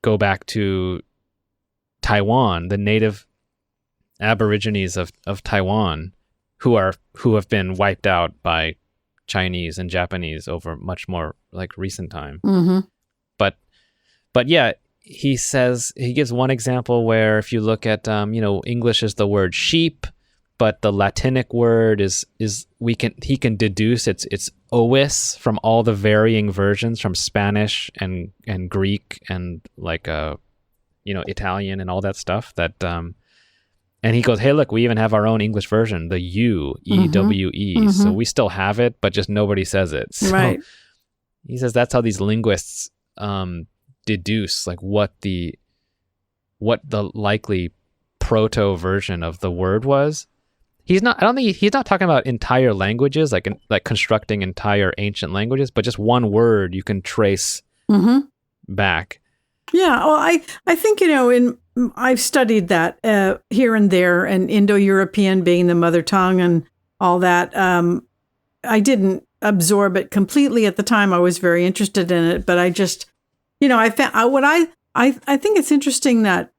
go back to Taiwan, the native Aborigines of Taiwan, who have been wiped out by Chinese and Japanese over much more recent time. But he says, he gives one example where if you look at English is the word sheep, but the Latinic word he can deduce its ois from all the varying versions from Spanish and Greek and Italian and all that stuff that and he goes, hey, look, we even have our own English version, the U, E-W-E. So we still have it, but just nobody says it. So right. He says that's how these linguists deduce what the likely proto version of the word was. He's not talking about entire languages, like constructing entire ancient languages, but just one word you can trace back. Yeah, well, I think, I've studied that here and there, and Indo-European being the mother tongue and all that. I didn't absorb it completely at the time. I was very interested in it, but I just, I found I think it's interesting that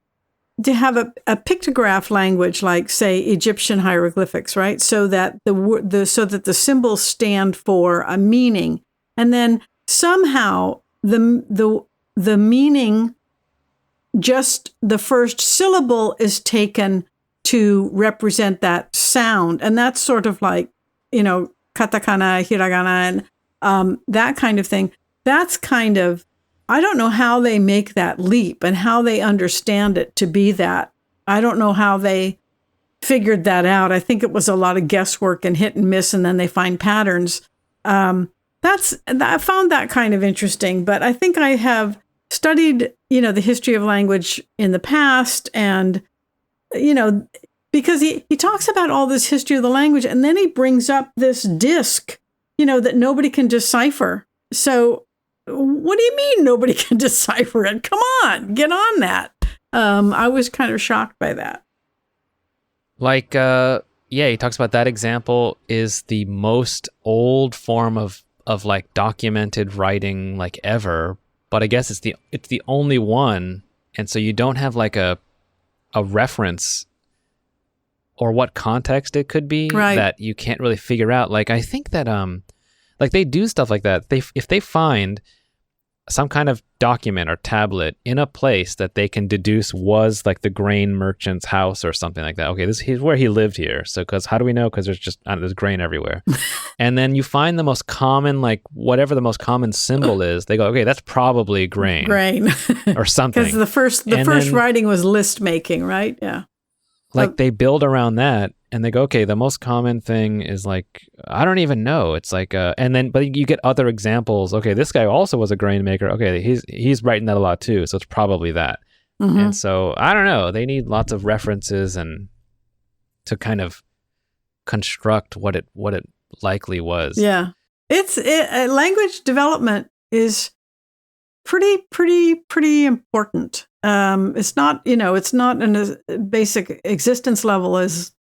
to have a pictograph language like, say, Egyptian hieroglyphics, right? So that the symbols stand for a meaning, and then somehow the meaning, just the first syllable is taken to represent that sound, and that's sort of like katakana, hiragana, and that kind of thing. That's kind of, I don't know how they make that leap and how they understand it to be that. I don't know how they figured that out. I think it was a lot of guesswork and hit and miss, and then they find patterns. I found that kind of interesting, but I think I have studied, the history of language in the past, and, because he talks about all this history of the language, and then he brings up this disc, that nobody can decipher. So what do you mean nobody can decipher it? Come on, get on that. I was kind of shocked by that. He talks about that example is the most old form of documented writing ever, but I guess it's the only one, and so you don't have a reference or what context it could be, right, that you can't really figure out. I think that they do stuff like that. If they find some kind of document or tablet in a place that they can deduce was like the grain merchant's house or something like that. Okay, he's where he lived here. So, because how do we know? Because there's grain everywhere. And then you find the most common, like whatever the most common symbol is. They go, okay, that's probably grain or something. Because the first writing was list making, right? Yeah. Like they build around that, and they go, okay, the most common thing is like, I don't even know. It's like, but you get other examples. Okay, this guy also was a grain maker. Okay, he's writing that a lot too, so it's probably that. Mm-hmm. And so I don't know. They need lots of references and to kind of construct what it likely was. Yeah, language development is pretty important. It's not, it's not in a basic existence level as,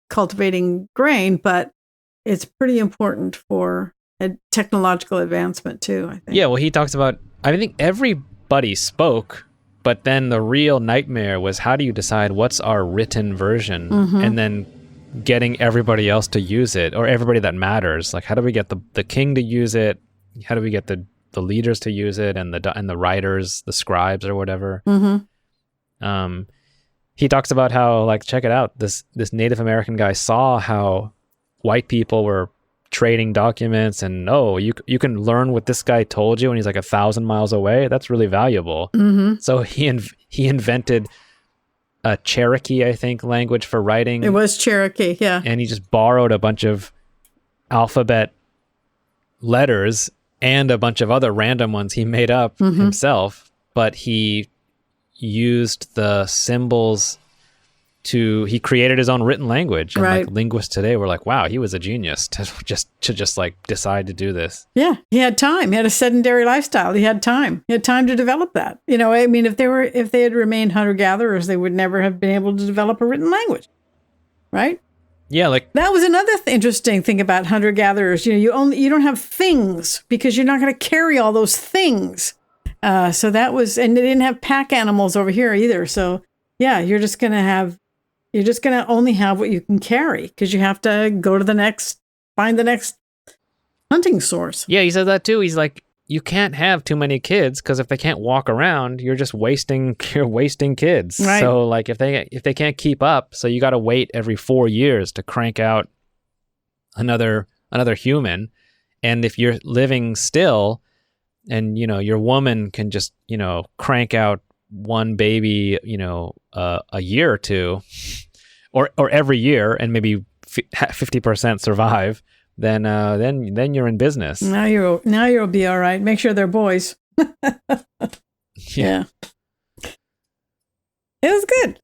cultivating grain, but it's pretty important for a technological advancement too, I think. Yeah, well, he talks about, I think everybody spoke, but then the real nightmare was how do you decide what's our written version and then getting everybody else to use it, or everybody that matters. Like, how do we get the king to use it? How do we get the leaders to use it, and the writers, the scribes or whatever. He talks about how, like, check it out, this Native American guy saw how white people were trading documents, and you can learn what this guy told you, and he's like 1,000 miles away. That's really valuable. So he invented a Cherokee, I think, language for writing. It was Cherokee, yeah. And he just borrowed a bunch of alphabet letters and a bunch of other random ones he made up himself, but he used the symbols he created his own written language. And like linguists today were like, wow, he was a genius to just like decide to do this. Yeah, he had time. He had a sedentary lifestyle. He had time. He had time to develop that. I mean, if they had remained hunter-gatherers, they would never have been able to develop a written language, right? Yeah, like that was another interesting thing about hunter-gatherers. You don't have things because you're not going to carry all those things. So that was, and they didn't have pack animals over here either. So yeah, you're just going to only have what you can carry because you have to go to find the next hunting source. Yeah, he said that too. He's like, you can't have too many kids because if they can't walk around, you're just wasting kids. Right. So like if they can't keep up, so you got to wait every 4 years to crank out another human. And if you're living still and your woman can just crank out one baby a year or two or every year and maybe 50% survive, then you're in business. Now you'll be all right. Make sure they're boys. Yeah. It was good.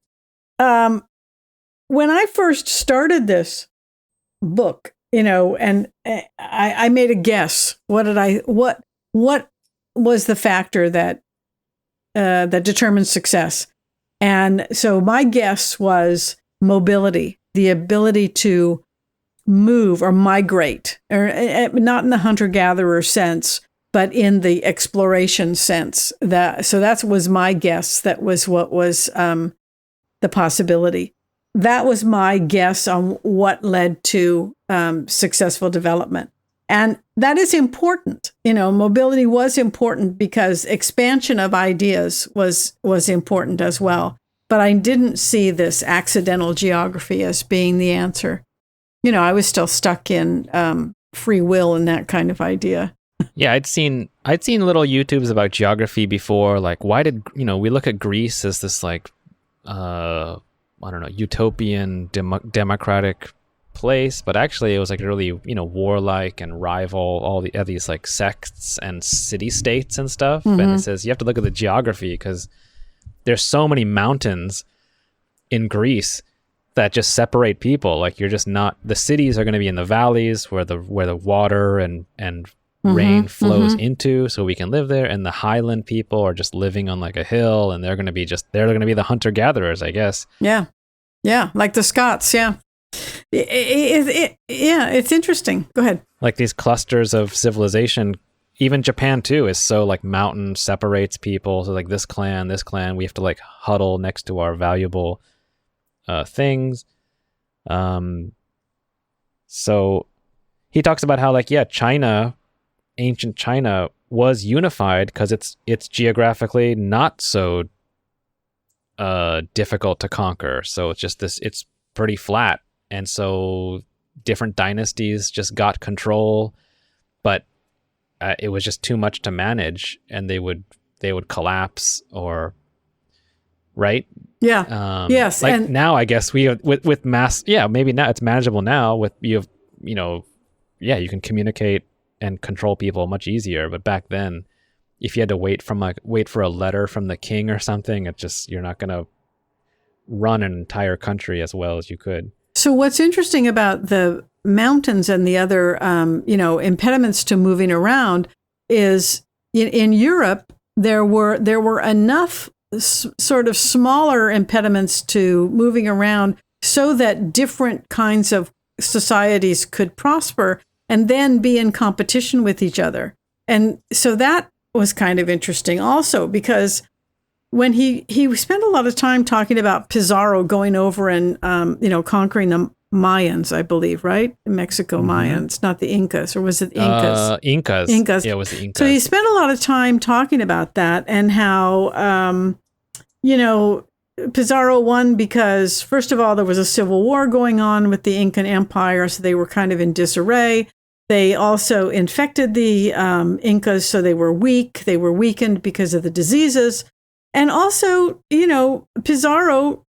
When I first started this book, and I made a guess. What was the factor that determined success? And so my guess was mobility, the ability to move or migrate, or not in the hunter-gatherer sense, but in the exploration sense. So that was my guess. That was what was the possibility. That was my guess on what led to successful development. And that is important. Mobility was important because expansion of ideas was important as well. But I didn't see this accidental geography as being the answer. I was still stuck in free will and that kind of idea. Yeah, I'd seen little YouTubes about geography before. Like, why did we look at Greece as this like I don't know, utopian democratic place, but actually it was like really warlike and rival all these like sects and city states and stuff. And it says you have to look at the geography because there's so many mountains in Greece that just separate people. Like you're just not, the cities are going to be in the valleys where the water and rain flows into, so we can live there. And the highland people are just living on like a hill, and they're going to be the hunter gatherers, I guess. Yeah, like the Scots. Yeah, it's interesting. Go ahead. Like these clusters of civilization. Even Japan too is so like mountain separates people. So like this clan, we have to like huddle next to our valuable things. So he talks about how like, yeah, ancient China was unified because it's geographically not so difficult to conquer. So it's just it's pretty flat, and so different dynasties just got control, but it was just too much to manage, and they would collapse, or right. Yes. Like and now, I guess we have with mass. Yeah, maybe now it's manageable now with you can communicate and control people much easier. But back then, if you had to wait for a letter from the king or something, you're not going to run an entire country as well as you could. So what's interesting about the mountains and the other, impediments to moving around is in Europe, there were enough sort of smaller impediments to moving around so that different kinds of societies could prosper and then be in competition with each other. And so that was kind of interesting also, because when he spent a lot of time talking about Pizarro going over and, conquering the Mayans, I believe, right? Mexico Mayans, not the Incas, or was it Incas? Incas. Yeah, it was the Incas. So he spent a lot of time talking about that and how, Pizarro won because, first of all, there was a civil war going on with the Incan Empire, so they were kind of in disarray. They also infected the Incas, so they were weak. They were weakened because of the diseases. And also, Pizarro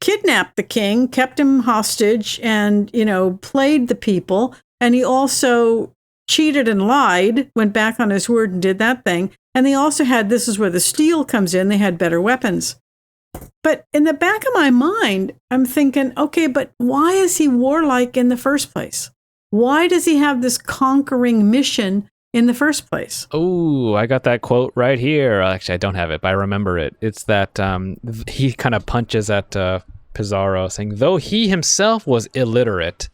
kidnapped the king, kept him hostage, and, played the people. And he also cheated and lied, went back on his word and did that thing. And they also had, this is where the steel comes in, they had better weapons. But in the back of my mind, I'm thinking, okay, but why is he warlike in the first place? Why does he have this conquering mission in the first place? Oh, I got that quote right here. Actually, I don't have it, but I remember it. It's that he kind of punches at Pizarro, saying, though he himself was illiterate,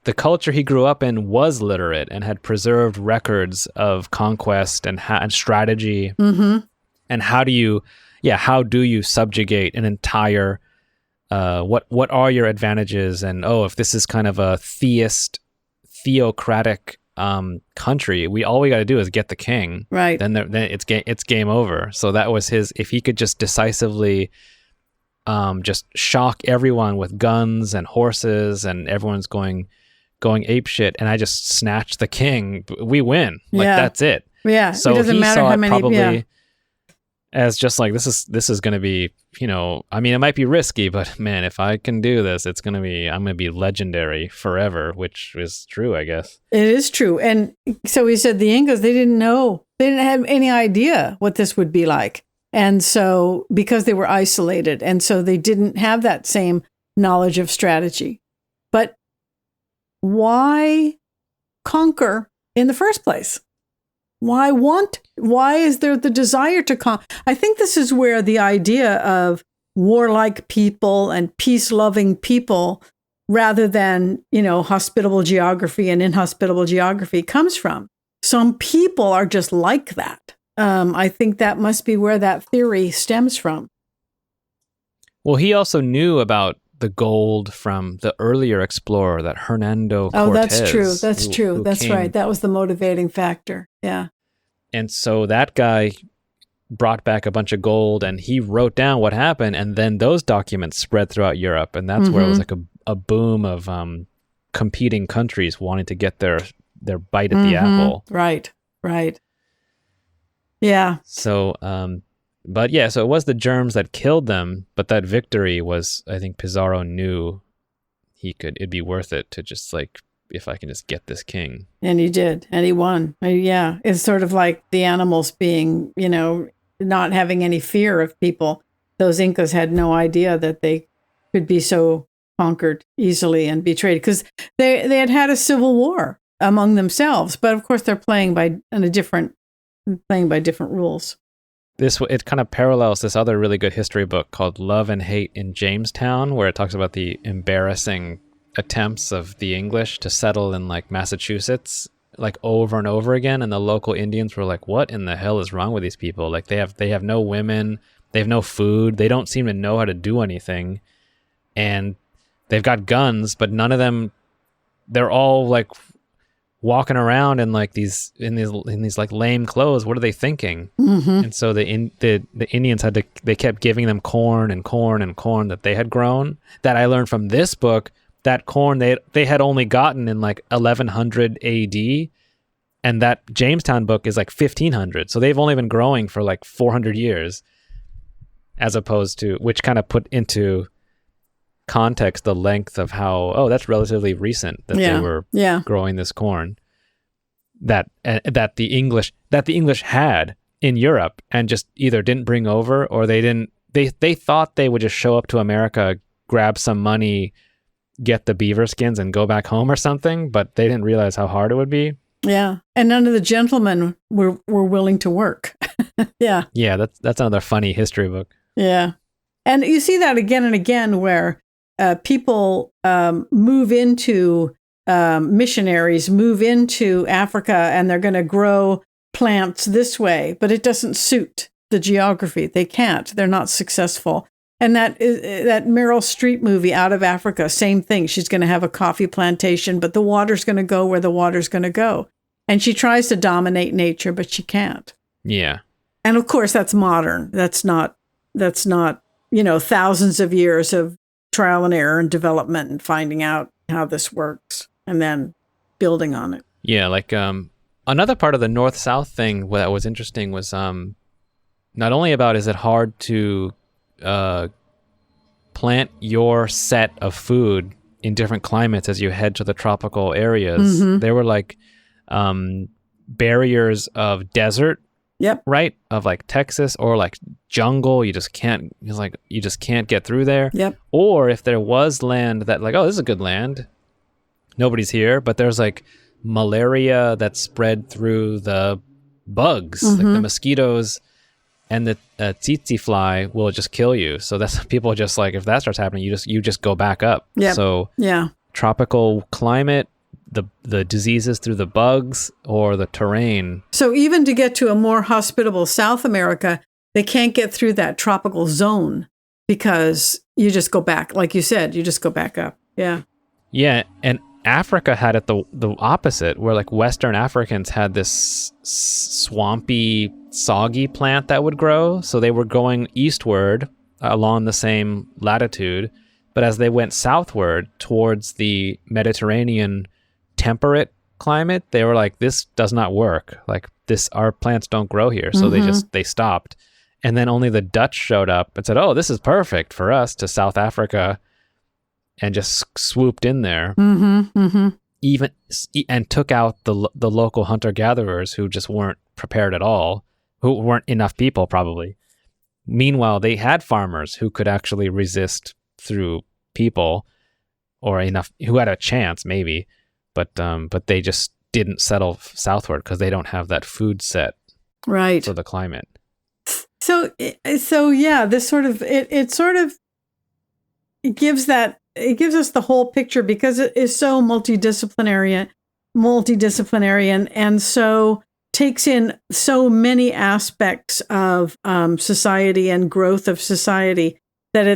the culture he grew up in was literate and had preserved records of conquest and strategy. Mm-hmm. And how do you subjugate an entire, what are your advantages? And, if this is kind of a theocratic country, all we got to do is get the king, right? Then it's game over. So that was his. If he could just decisively just shock everyone with guns and horses, and everyone's going apeshit, and I just snatch the king, we win. That's it. Yeah. So it doesn't he matter saw how it many, probably as just like, this is going to be, I mean, it might be risky, but man, if I can do this, I'm going to be legendary forever, which is true, I guess. It is true. And so he said the Incas, they didn't have any idea what this would be like. And so, because they were isolated, and so they didn't have that same knowledge of strategy. But why conquer in the first place? Why is there the desire to conquer? I think this is where the idea of warlike people and peace-loving people, rather than, hospitable geography and inhospitable geography, comes from. Some people are just like that. I think that must be where that theory stems from. Well, he also knew about the gold from the earlier explorer, that Hernando Cortez. Oh, that's true. That's true. Who That's came. right. That was the motivating factor. Yeah. And so that guy brought back a bunch of gold, and he wrote down what happened, and then those documents spread throughout Europe, and that's where it was like a boom of competing countries wanting to get their bite at the apple. Right. Yeah. So, so it was the germs that killed them, but that victory was, I think Pizarro knew it'd be worth it to just if I can just get this king. And he did, and he won. Yeah. It's sort of like the animals being, not having any fear of people. Those Incas had no idea that they could be so conquered easily and betrayed, because they had a civil war among themselves. But of course, they're playing by different rules. It kind of parallels this other really good history book called Love and Hate in Jamestown, where it talks about the embarrassing attempts of the English to settle in Massachusetts over and over again, and the local Indians were like, what in the hell is wrong with these people? They have no women, they have no food, they don't seem to know how to do anything, and they've got guns, but none of them, they're all walking around in like these like lame clothes. What are they thinking? Mm-hmm. And so the Indians they kept giving them corn and corn and corn that they had grown. That I learned from this book. That corn they had only gotten in like 1100 AD, and that Jamestown book is like 1500. So they've only been growing for like 400 years, as opposed to, which kind of put into context the length of how that's relatively recent that they were growing this corn that the English had in Europe and just either didn't bring over, or they thought they would just show up to America, grab some money, get the beaver skins and go back home or something, but they didn't realize how hard it would be. Yeah. And none of the gentlemen were willing to work. Yeah. Yeah, that's another funny history book. Yeah. And you see that again and again where people move into, missionaries move into Africa and they're going to grow plants this way, but it doesn't suit the geography. They can't. They're not successful. And that Meryl Streep movie, Out of Africa, same thing. She's going to have a coffee plantation, but the water's going to go where the water's going to go. And she tries to dominate nature, but she can't. Yeah. And of course, that's modern. That's not, thousands of years of trial and error and development and finding out how this works and then building on it. Yeah, like another part of the North-South thing that was interesting was not only about is it hard to plant your set of food in different climates as you head to the tropical areas. Mm-hmm. There were like barriers of desert, yep, right? Of like Texas or like jungle. You just can't get through there. Yep. Or if there was land that like, oh, this is a good land, nobody's here, but there's like malaria that spread through the bugs, mm-hmm. like the mosquitoes. And the tsetse fly will just kill you. So that's people just like, if that starts happening, you just go back up. Yep. So tropical climate, the diseases through the bugs or the terrain. So even to get to a more hospitable South America, they can't get through that tropical zone because you just go back. Like you said, you just go back up. Yeah. Yeah. And Africa had it the opposite, where like Western Africans had this swampy, soggy plant that would grow. So they were going eastward along the same latitude. But as they went southward towards the Mediterranean temperate climate, they were like, this does not work. Like our plants don't grow here. So mm-hmm. they stopped. And then only the Dutch showed up and said, oh, this is perfect for us, to South Africa, and just swooped in there, mm-hmm, mm-hmm. And took out the local hunter-gatherers who just weren't prepared at all, who weren't enough people probably. Meanwhile, they had farmers who could actually resist through people, or enough who had a chance maybe, but they just didn't settle southward because they don't have that food set right for the climate. So yeah, this sort of it gives us the whole picture because it is so multidisciplinary and so takes in so many aspects of society and growth of society that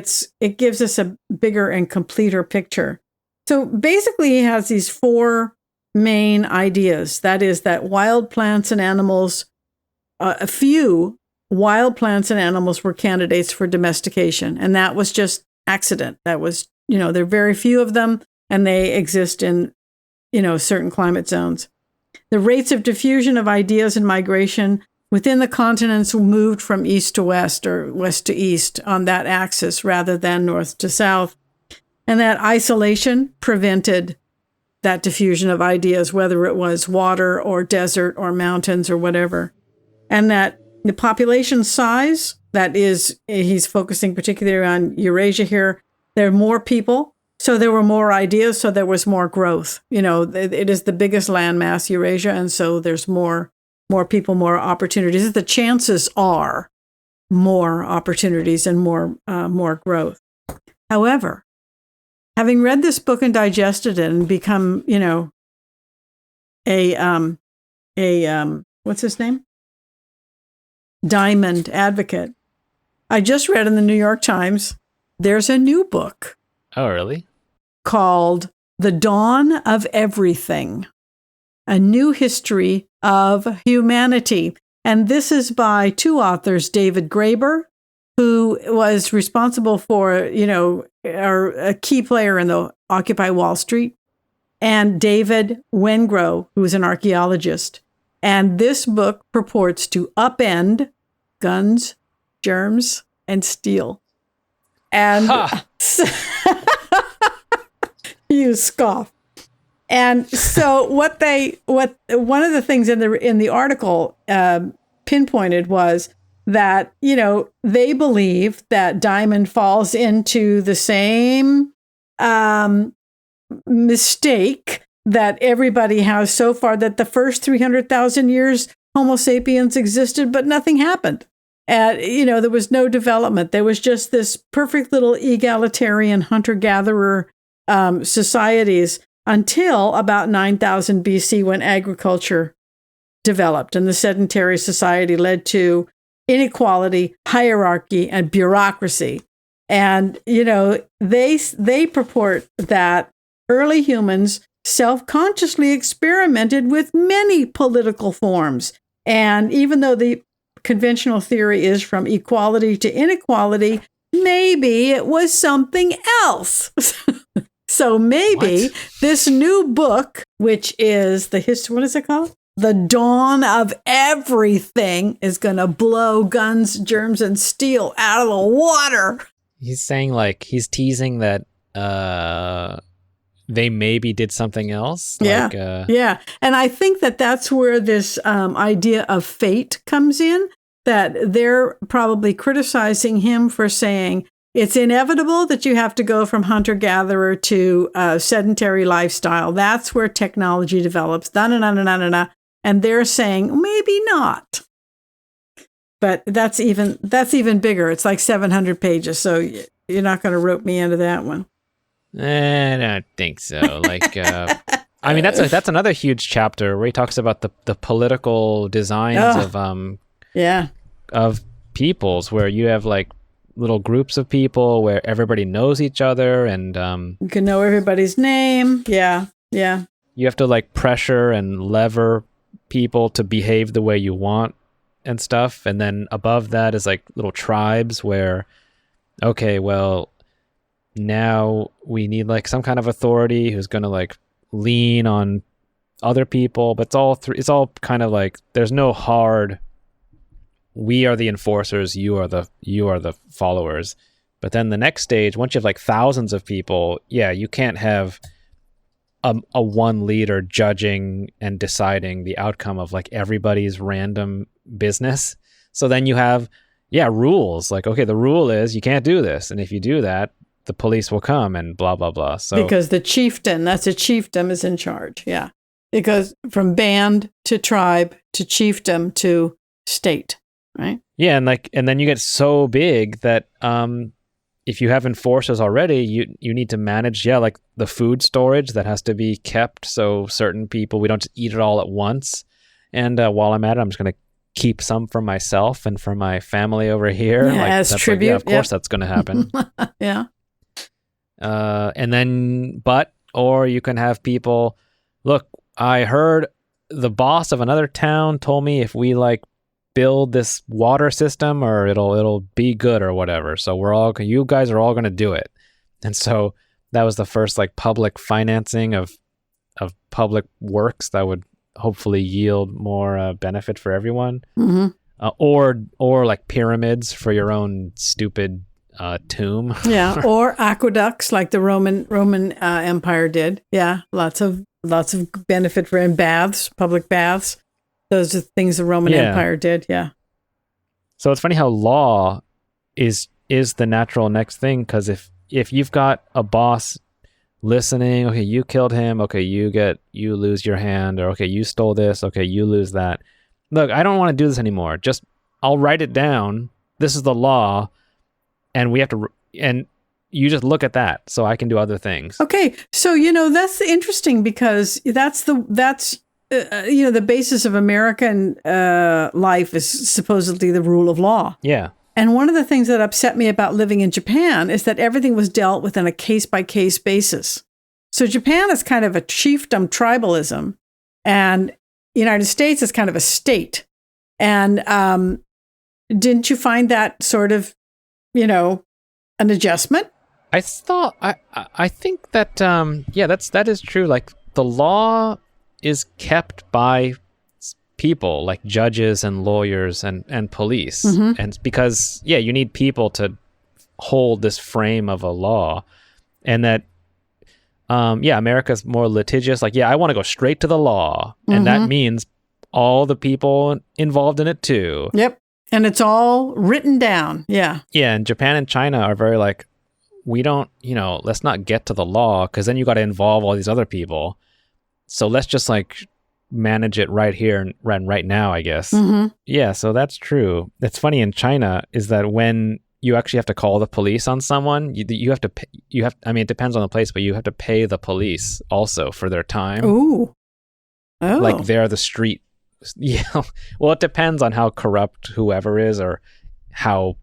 it gives us a bigger and completer picture. So basically he has these four main ideas. That is that wild plants and animals, a few wild plants and animals were candidates for domestication. And that was just accident. That was, there are very few of them and they exist in, certain climate zones. The rates of diffusion of ideas and migration within the continents moved from east to west or west to east on that axis rather than north to south. And that isolation prevented that diffusion of ideas, whether it was water or desert or mountains or whatever. And that the population size, that is, he's focusing particularly on Eurasia here, there are more people, so there were more ideas, so there was more growth. It is the biggest landmass, Eurasia, and so there's more people, more opportunities. The chances are more opportunities and more growth. However, having read this book and digested it and become, what's his name? Diamond advocate. I just read in the New York Times, there's a new book. Oh, really? Called The Dawn of Everything. A New History of Humanity. And this is by two authors, David Graeber, who was responsible for, or a key player in the Occupy Wall Street, and David Wengrow, who is an archaeologist. And this book purports to upend guns, germs, and steel. And you scoff. And so one of the things in the article pinpointed was that, they believe that diamond falls into the same mistake that everybody has so far, that the first 300,000 years Homo sapiens existed, but nothing happened. And, there was no development. There was just this perfect little egalitarian hunter-gatherer societies until about 9,000 BC, when agriculture developed and the sedentary society led to inequality, hierarchy, and bureaucracy. And, they purport that early humans self-consciously experimented with many political forms. And even though the conventional theory is from equality to inequality, maybe it was something else. So maybe this new book, which is what is it called? The Dawn of Everything, is going to blow guns, germs, and steel out of the water. He's saying, he's teasing that they maybe did something else. Yeah. Yeah. And I think that that's where this idea of fate comes in, that they're probably criticizing him for saying it's inevitable that you have to go from hunter-gatherer to sedentary lifestyle. That's where technology develops. And they're saying maybe not. But that's even bigger. It's like 700 pages. So you're not going to rope me into that one. I don't think so. I mean, that's another huge chapter where he talks about the political designs of peoples, where you have little groups of people where everybody knows each other, and you can know everybody's name. Yeah. You have to pressure and lever people to behave the way you want and stuff. And then above that is little tribes where, okay, well, now we need some kind of authority who's going to lean on other people, but it's all kind of there's no hard, we are the enforcers, you are the followers. But then the next stage, once you have thousands of people, you can't have a one leader judging and deciding the outcome of everybody's random business. So then you have rules, okay, the rule is you can't do this, and if you do that, the police will come and blah blah blah. So because the chieftain, that's a chiefdom, is in charge. Yeah, it goes from band to tribe to chiefdom to state, right? Yeah, and then you get so big that if you have enforcers already, you need to manage the food storage that has to be kept, so certain people, we don't just eat it all at once. And while I'm at it, I'm just going to keep some for myself and for my family over here. As tribute. Of course that's going to happen. Yeah. And then, or you can have people, look, I heard the boss of another town told me if we build this water system, or it'll be good or whatever. So you guys are all going to do it. And so that was the first public financing of public works that would hopefully yield more benefit for everyone. Mm-hmm. Or pyramids for your own stupid tomb. Yeah, or aqueducts like the Roman Empire did. Yeah, lots of benefit for baths, public baths. Those are things the Roman Empire did. Yeah. So it's funny how law is the natural next thing, because if you've got a boss listening, okay, you killed him, okay, you lose your hand, or okay, you stole this, okay, you lose that. Look, I don't want to do this anymore. I'll write it down. This is the law. And we have to, and you just look at that, so I can do other things. Okay, so that's interesting, because that's the basis of American life is supposedly the rule of law. Yeah. And one of the things that upset me about living in Japan is that everything was dealt with on a case by case basis. So Japan is kind of a chiefdom tribalism, And United States is kind of a state. And didn't you find that sort of, an adjustment? I think that that is true. Like the law is kept by people like judges and lawyers and police. Mm-hmm. And because you need people to hold this frame of a law, and that America's more litigious. Like, I want to go straight to the law. And that means all the people involved in it too. Yep. And it's all written down. Yeah. Yeah. And Japan and China are very like, we don't, let's not get to the law, because then you got to involve all these other people. So let's just like manage it right here and right now, I guess. Mm-hmm. Yeah. So that's true. It's funny in China is that when you actually have to call the police on someone, you have to pay, I mean, it depends on the place, but you have to pay the police also for their time. Ooh. Oh. Like they're the street. Yeah. Well, it depends on how corrupt whoever is, or how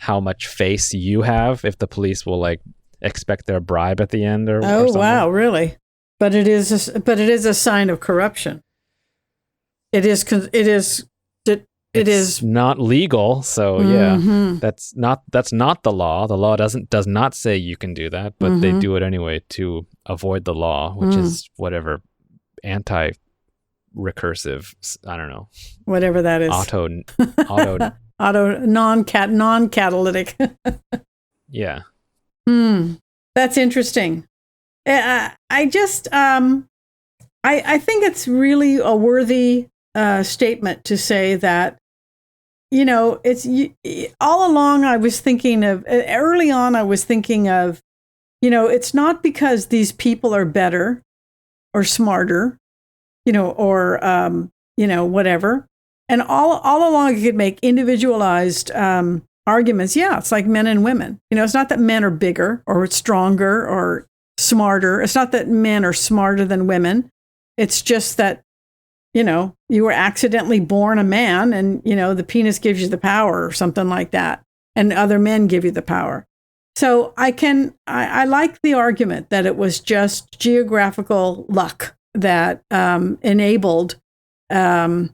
much face you have, if the police will like expect their bribe at the end or something. Wow, really? But it is a sign of corruption. It is not legal, so that's not the law. The law does not say you can do that, but they do it anyway to avoid the law, which is whatever anti-recursive, I don't know, whatever that is. Auto non-catalytic. Yeah. That's interesting. I just I think it's really a worthy statement to say that, it's all along I was thinking of, early on I was thinking of, it's not because these people are better or smarter, or, whatever. And all along you could make individualized arguments. Yeah, it's like men and women. It's not that men are bigger or stronger or smarter. It's not that men are smarter than women. It's just that, you were accidentally born a man and, the penis gives you the power or something like that. And other men give you the power. So I like the argument that it was just geographical luck that enabled Asia,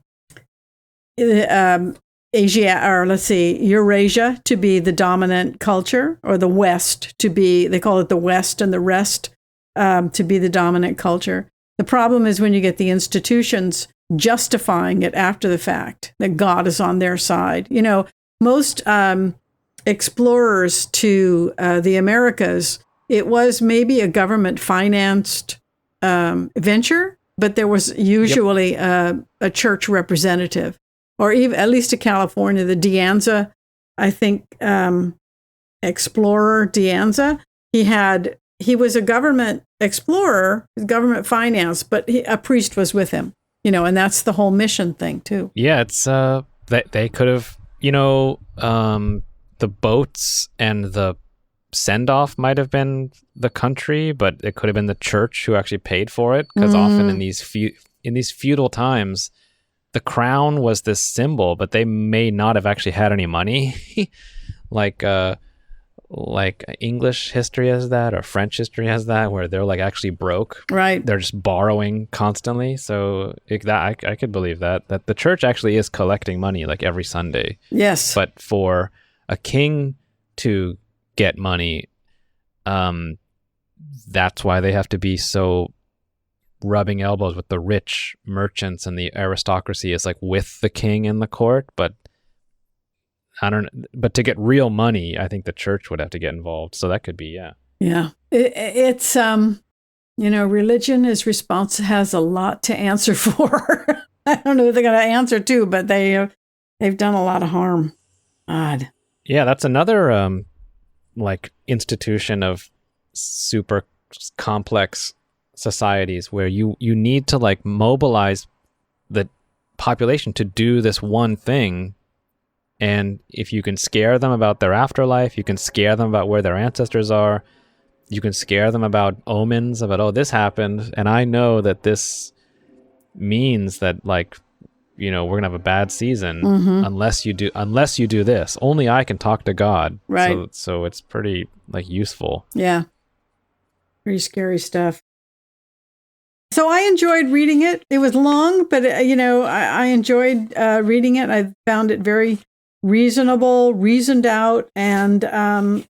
or let's see, Eurasia to be the dominant culture, or the West to be, they call it the West and the rest, to be the dominant culture. The problem is when you get the institutions justifying it after the fact, that God is on their side. Most explorers to the Americas, it was maybe a government financed venture, but there was usually a church representative, or even at least to California, the De Anza, I think, explorer De Anza, he was a government explorer, government finance, but a priest was with him, and that's the whole mission thing too. Yeah, it's they could have, the boats and the send-off might have been the country, but it could have been the church who actually paid for it, because often in these feudal times, the crown was this symbol, but they may not have actually had any money. like English history has that, or French history has that, where they're like actually broke. Right. They're just borrowing constantly. So I could believe that the church actually is collecting money like every Sunday. Yes. But for a king to get money, that's why they have to be so rubbing elbows with the rich merchants, and the aristocracy is like with the king and the court. But but to get real money, I think the church would have to get involved. So that could be, yeah. It's religion has a lot to answer for. I don't know what they're going to answer to, but they've done a lot of harm. God. Yeah, that's another like institution of super complex societies where you need to like mobilize the population to do this one thing. And if you can scare them about their afterlife, you can scare them about where their ancestors are, you can scare them about omens, about, oh, this happened, and I know that this means that, like, we're gonna have a bad season unless you do this. Only I can talk to God. Right. So it's pretty like useful. Yeah. Pretty scary stuff. So I enjoyed reading it. It was long, but I enjoyed reading it. I found it very reasonable, reasoned out, and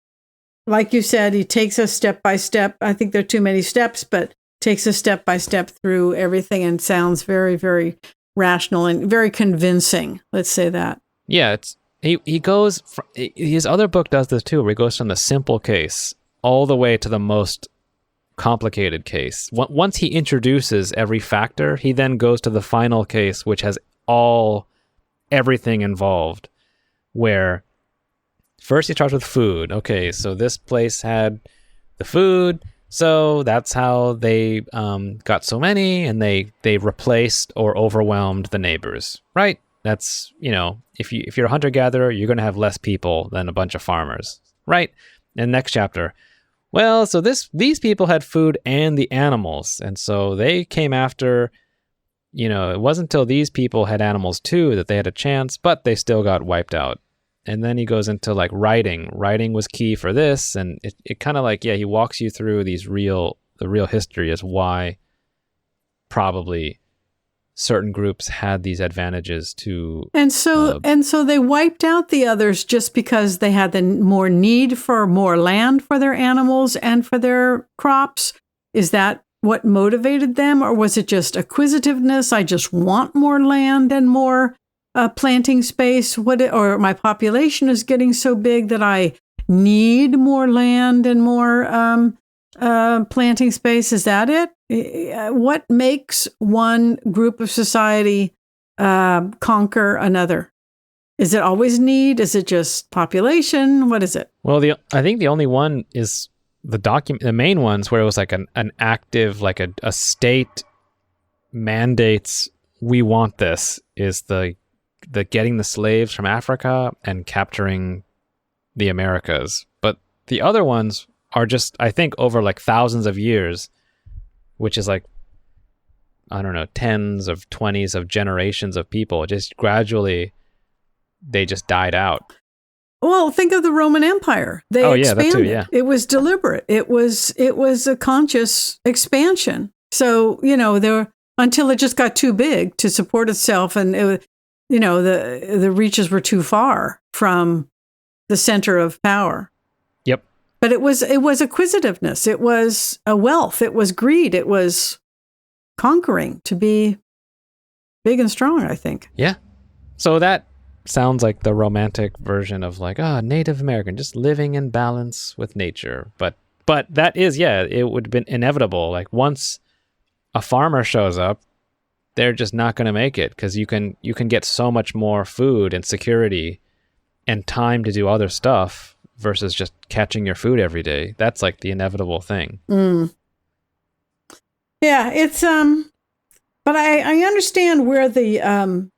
like you said, he takes us step by step. I think there are too many steps, but takes us step by step through everything and sounds very, very rational and very convincing. Let's say that. Yeah, he goes. His other book does this too, where he goes from the simple case all the way to the most complicated case. Once he introduces every factor, he then goes to the final case, which has everything involved. Where first he starts with food. Okay, so this place had the food, so that's how they got so many, and they replaced or overwhelmed the neighbors, right? That's, if you're a hunter-gatherer, you're going to have less people than a bunch of farmers, right? And next chapter, well, so these people had food and the animals, and so they came after, it wasn't until these people had animals too that they had a chance, but they still got wiped out. And then he goes into like writing. Writing was key for this, and it kind of like, he walks you through the real history as why probably certain groups had these advantages to. And so they wiped out the others just because they had the more need for more land for their animals and for their crops. Is that what motivated them, or was it just acquisitiveness? I just want more land and more planting space, or my population is getting so big that I need more land and more planting space. Is that it? What makes one group of society conquer another? Is it always need? Is it just population? What is it? Well, I think the only one is the main ones where it was like an active, like a state mandates, we want this, is the getting the slaves from Africa and capturing the Americas. But the other ones are just, I think, over like thousands of years, which is like, I don't know, 10s of 20s of generations of people. Just gradually, they just died out. Well, think of the Roman Empire. They expanded. That too, yeah. It was deliberate. It was a conscious expansion. So, until it just got too big to support itself, and it was, the reaches were too far from the center of power. Yep. But it was acquisitiveness. It was a wealth. It was greed. It was conquering to be big and strong, I think. Yeah. So that sounds like the romantic version of like, Native American, just living in balance with nature. But that is, it would have been inevitable. Like once a farmer shows up, they're just not going to make it, because you can get so much more food and security and time to do other stuff versus just catching your food every day. That's like the inevitable thing. Mm. Yeah, it's but I understand where the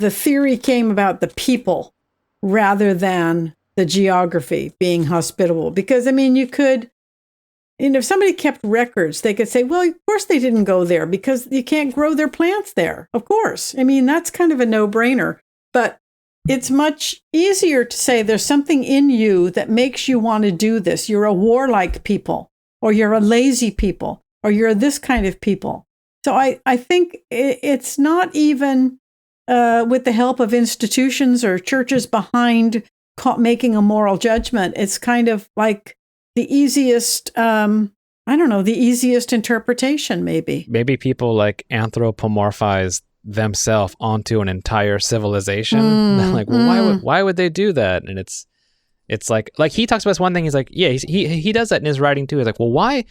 theory came about the people rather than the geography being hospitable, because you could. And if somebody kept records, they could say, well, of course they didn't go there because you can't grow their plants there. Of course. That's kind of a no-brainer. But it's much easier to say there's something in you that makes you want to do this. You're a warlike people, or you're a lazy people, or you're this kind of people. So I think it's not even with the help of institutions or churches behind making a moral judgment. It's kind of like the easiest, the easiest interpretation, maybe. Maybe people like anthropomorphize themselves onto an entire civilization. Like, well, why would they do that? And it's like he talks about this one thing. He's like, he does that in his writing too. He's like, well, why,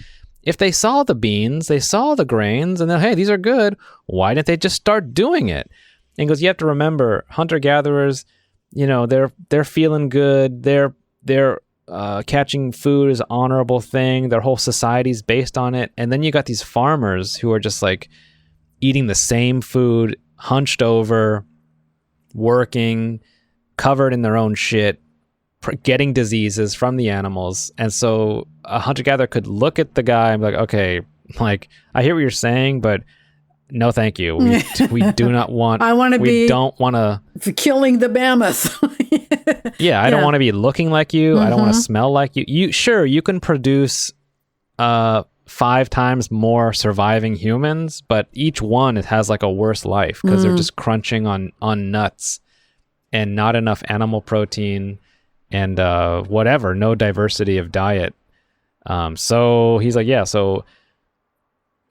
if they saw the beans, they saw the grains, and then, hey, these are good, why didn't they just start doing it? And he goes, you have to remember, hunter-gatherers, they're feeling good. They're catching food is an honorable thing. Their whole society's based on it. And then you got these farmers who are just like eating the same food, hunched over, working, covered in their own shit, getting diseases from the animals. And so a hunter-gatherer could look at the guy and be like, okay, like, I hear what you're saying, but no, thank you. We do not want. We don't want to killing the mammoth. I don't want to be looking like you. I don't want to smell like you. You can produce 5 times more surviving humans, but each one it has like a worse life because they're just crunching on nuts and not enough animal protein and whatever, no diversity of diet. So he's like, yeah, so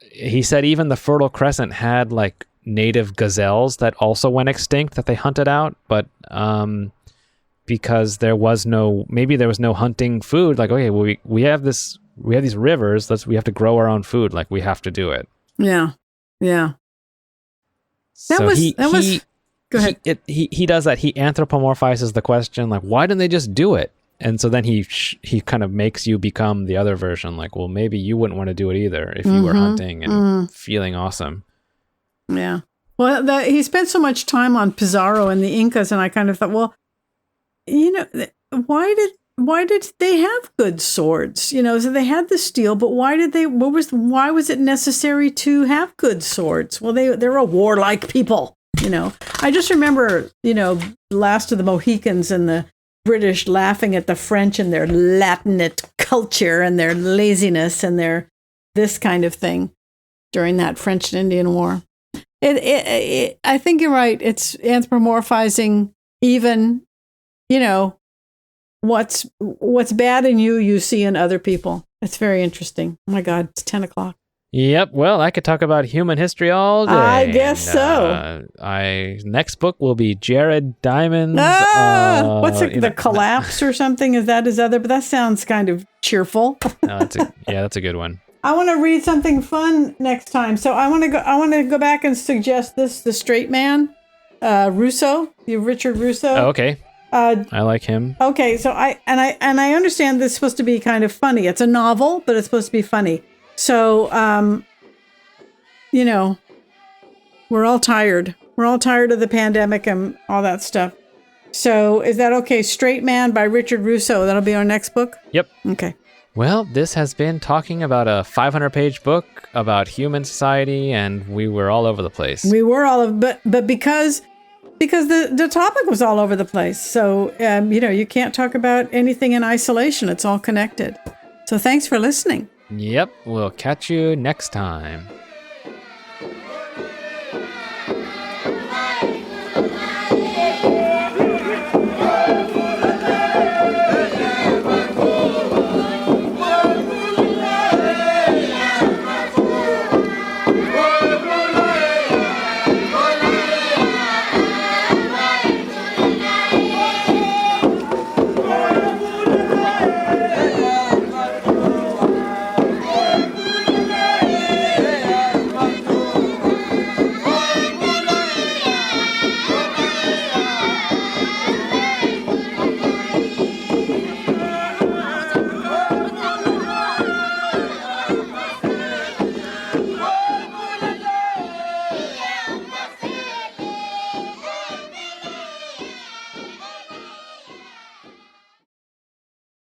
he said even the Fertile Crescent had like native gazelles that also went extinct that they hunted out, but because there was no hunting food, like, okay, well, we have these rivers, we have to grow our own food, like we have to do it. Yeah. That So was go ahead. He does that. He anthropomorphizes the question, like, why didn't they just do it? And so then he kind of makes you become the other version, like, well, maybe you wouldn't want to do it either if you were hunting and feeling awesome. Yeah. Well, he spent so much time on Pizarro and the Incas, and I kind of thought, well, why did they have good swords? So they had the steel, but why was it necessary to have good swords? Well, they're a warlike people. I just remember, Last of the Mohicans and the British laughing at the French and their Latinate culture and their laziness and their this kind of thing during that French and Indian War. I think you're right. It's anthropomorphizing even, what's bad in you see in other people. It's very interesting. Oh my God, it's 10 o'clock. Yep. Well, I could talk about human history all day. I guess so. Next book will be Jared Diamond's. What's the collapse or something? Is that his other? But that sounds kind of cheerful. That's a good one. I want to read something fun next time. So I want to go back and suggest this: The Straight Man, Russo, Richard Russo. Oh, okay. I like him. Okay, so I understand this is supposed to be kind of funny. It's a novel, but it's supposed to be funny. So, we're all tired. We're all tired of the pandemic and all that stuff. So is that okay? Straight Man by Richard Russo. That'll be our next book? Yep. Okay. Well, this has been talking about a 500-page book about human society, and we were all over the place. We were but because the topic was all over the place. So, you can't talk about anything in isolation. It's all connected. So thanks for listening. Yep, we'll catch you next time.